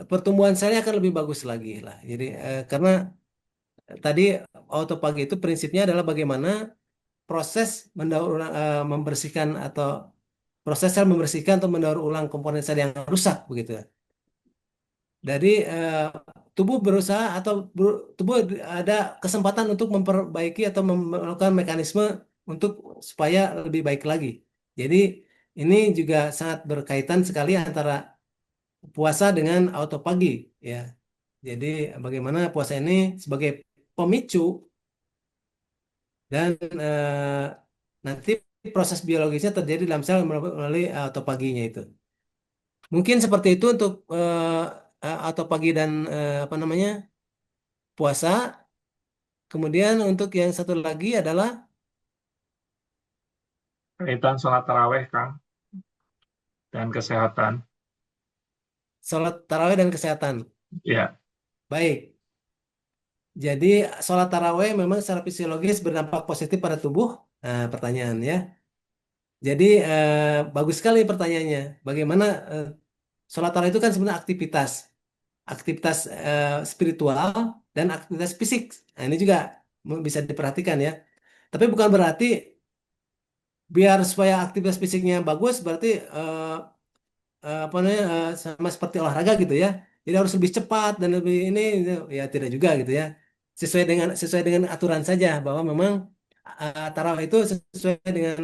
pertumbuhan selnya akan lebih bagus lagi lah. Jadi karena tadi auto pagi itu prinsipnya adalah bagaimana proses membersihkan atau proses sel membersihkan atau mendaur ulang komponen sel yang rusak begitu ya. Dari tubuh berusaha atau tubuh ada kesempatan untuk memperbaiki atau melakukan mekanisme untuk supaya lebih baik lagi. Jadi ini juga sangat berkaitan sekali antara puasa dengan auto pagi ya. Jadi bagaimana puasa ini sebagai pemicu dan nanti proses biologisnya terjadi dalam sel melalui autofaginya itu. Mungkin seperti itu untuk autofagi dan apa namanya puasa. Kemudian untuk yang satu lagi adalah Kaitan sholat tarawih, Kang, dan kesehatan. sholat tarawih dan kesehatan. Ya, Baik. Jadi sholat tarawih memang secara fisiologis berdampak positif pada tubuh. Nah, pertanyaan ya. Jadi bagus sekali pertanyaannya. Bagaimana sholat tarawih itu kan sebenarnya aktivitas spiritual dan aktivitas fisik. Nah, ini juga bisa diperhatikan ya. Tapi bukan berarti biar supaya aktivitas fisiknya bagus berarti apa namanya sama seperti olahraga gitu ya. Jadi harus lebih cepat dan lebih ini gitu. Ya tidak juga gitu ya. Sesuai dengan aturan saja bahwa memang tarawih itu sesuai dengan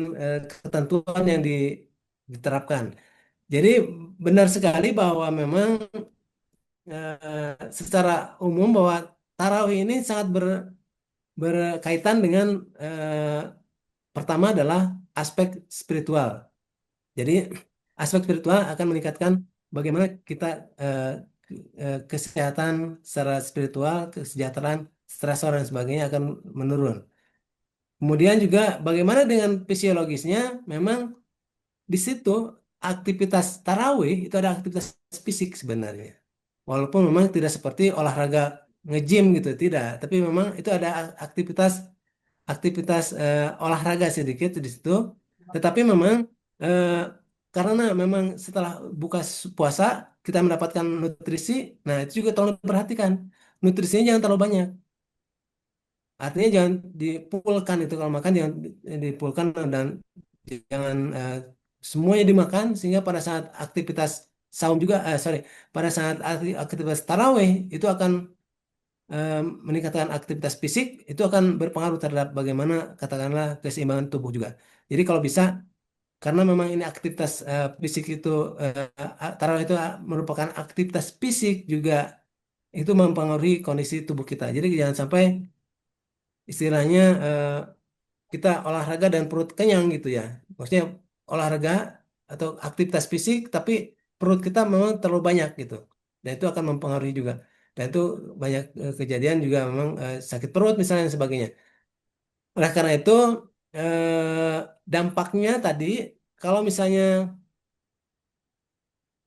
ketentuan yang diterapkan. Jadi benar sekali bahwa memang secara umum bahwa tarawih ini sangat berkaitan dengan pertama adalah aspek spiritual. Jadi aspek spiritual akan meningkatkan bagaimana kita kesehatan secara spiritual, kesejahteraan, stresor dan sebagainya akan menurun. Kemudian juga bagaimana dengan fisiologisnya, memang di situ aktivitas tarawih itu ada aktivitas fisik sebenarnya. Walaupun memang tidak seperti olahraga nge-gym gitu, tidak. Tapi memang itu ada aktivitas aktivitas olahraga sedikit di situ. Tetapi memang eh, karena memang setelah buka puasa kita mendapatkan nutrisi, nah itu juga tolong diperhatikan. nutrisinya jangan terlalu banyak. Artinya jangan dipulkan itu, kalau makan jangan dipulkan, dan jangan semuanya dimakan, sehingga pada saat aktivitas saum juga, pada saat aktivitas taraweh itu akan meningkatkan aktivitas fisik, itu akan berpengaruh terhadap bagaimana, katakanlah, keseimbangan tubuh juga. Jadi kalau bisa, karena memang ini aktivitas fisik itu, tarawih itu merupakan aktivitas fisik juga, itu mempengaruhi kondisi tubuh kita. Jadi jangan sampai istilahnya kita olahraga dan perut kenyang gitu ya. Maksudnya olahraga atau aktivitas fisik tapi perut kita memang terlalu banyak gitu. Dan itu akan mempengaruhi juga. Dan itu banyak kejadian juga memang sakit perut misalnya dan sebagainya. Oleh karena itu dampaknya tadi, kalau misalnya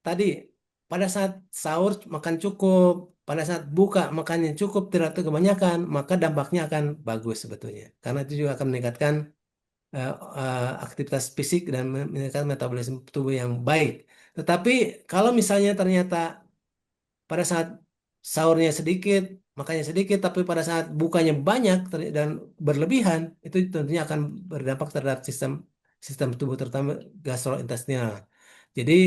tadi pada saat sahur makan cukup, pada saat buka makannya cukup, tidak terlalu kebanyakan, maka dampaknya akan bagus sebetulnya. Karena itu juga akan meningkatkan aktivitas fisik dan meningkatkan metabolisme tubuh yang baik. Tetapi kalau misalnya ternyata pada saat sahurnya sedikit, makannya sedikit, tapi pada saat bukanya banyak dan berlebihan, itu tentunya akan berdampak terhadap sistem sistem tubuh, terutama gastrointestinal. Jadi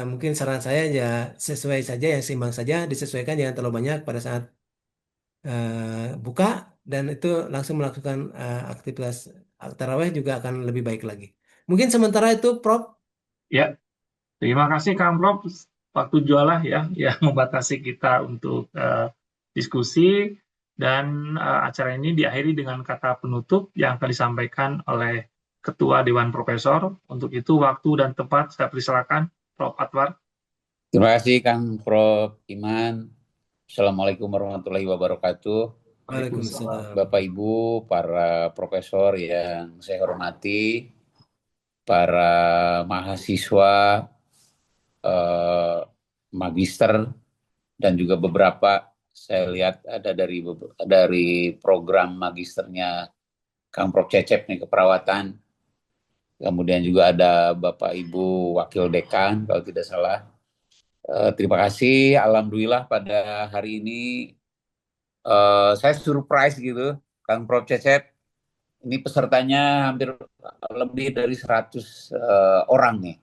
mungkin saran saya ya sesuai saja, yang seimbang saja, disesuaikan, jangan terlalu banyak pada saat buka, dan itu langsung melakukan aktivitas tarawih juga akan lebih baik lagi. Mungkin sementara itu, Prof. Ya, terima kasih Kang Prof. Waktu jualah ya yang membatasi kita untuk diskusi, dan acara ini diakhiri dengan kata penutup yang akan disampaikan oleh Ketua Dewan Profesor. Untuk itu waktu dan tempat saya persilakan Prof. Atwar. Terima kasih Kang Prof. Iman. Assalamualaikum warahmatullahi wabarakatuh. Waalaikumsalam. Bapak Ibu, para profesor yang saya hormati, para mahasiswa, magister, dan juga beberapa saya lihat ada dari program magisternya Kang Prof. Cecep nih, keperawatan. Kemudian juga ada Bapak Ibu Wakil Dekan kalau tidak salah. Terima kasih, alhamdulillah pada hari ini saya surprise gitu, Kang Prof. Cecep. Ini pesertanya hampir lebih dari 100 orang nih.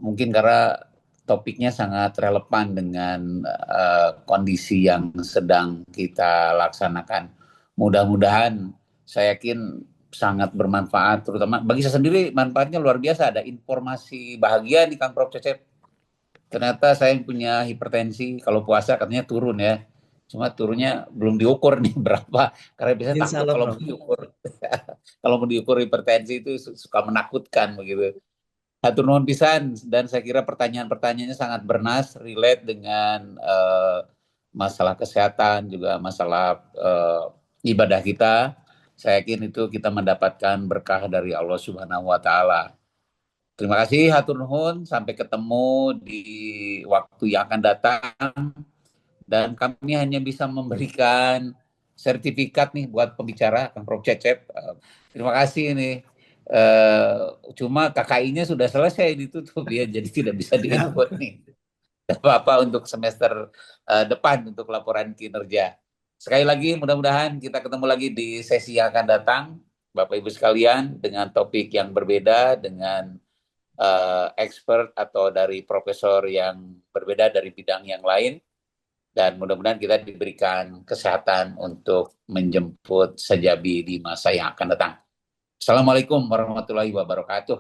Mungkin karena topiknya sangat relevan dengan kondisi yang sedang kita laksanakan. Mudah-mudahan, saya yakin sangat bermanfaat, terutama bagi saya sendiri manfaatnya luar biasa. Ada informasi bahagia nih Kang Prof. Cecep. Ternyata saya punya hipertensi, kalau puasa katanya turun ya. Cuma turunnya belum diukur nih berapa, karena biasanya Insya takut Allah, kalau Prof. mau diukur. Kalau mau diukur hipertensi itu suka menakutkan begitu. Hatur nuhun pisan, dan saya kira pertanyaan-pertanyaannya sangat bernas, relate dengan masalah kesehatan, juga masalah ibadah kita. Saya yakin itu kita mendapatkan berkah dari Allah Subhanahu wa Ta'ala. Terima kasih, hatur nuhun, sampai ketemu di waktu yang akan datang, dan kami hanya bisa memberikan sertifikat nih buat pembicara Kang Prof. Cecep. Terima kasih nih. Cuma KKI-nya sudah selesai ditutup ya, jadi tidak bisa diinput nih. Apa-apa untuk semester depan untuk laporan kinerja. Sekali lagi mudah-mudahan kita ketemu lagi di sesi yang akan datang, Bapak Ibu sekalian, dengan topik yang berbeda, dengan expert atau dari profesor yang berbeda dari bidang yang lain, dan mudah-mudahan kita diberikan kesehatan untuk menjemput Sejabi di masa yang akan datang. Assalamualaikum warahmatullahi wabarakatuh.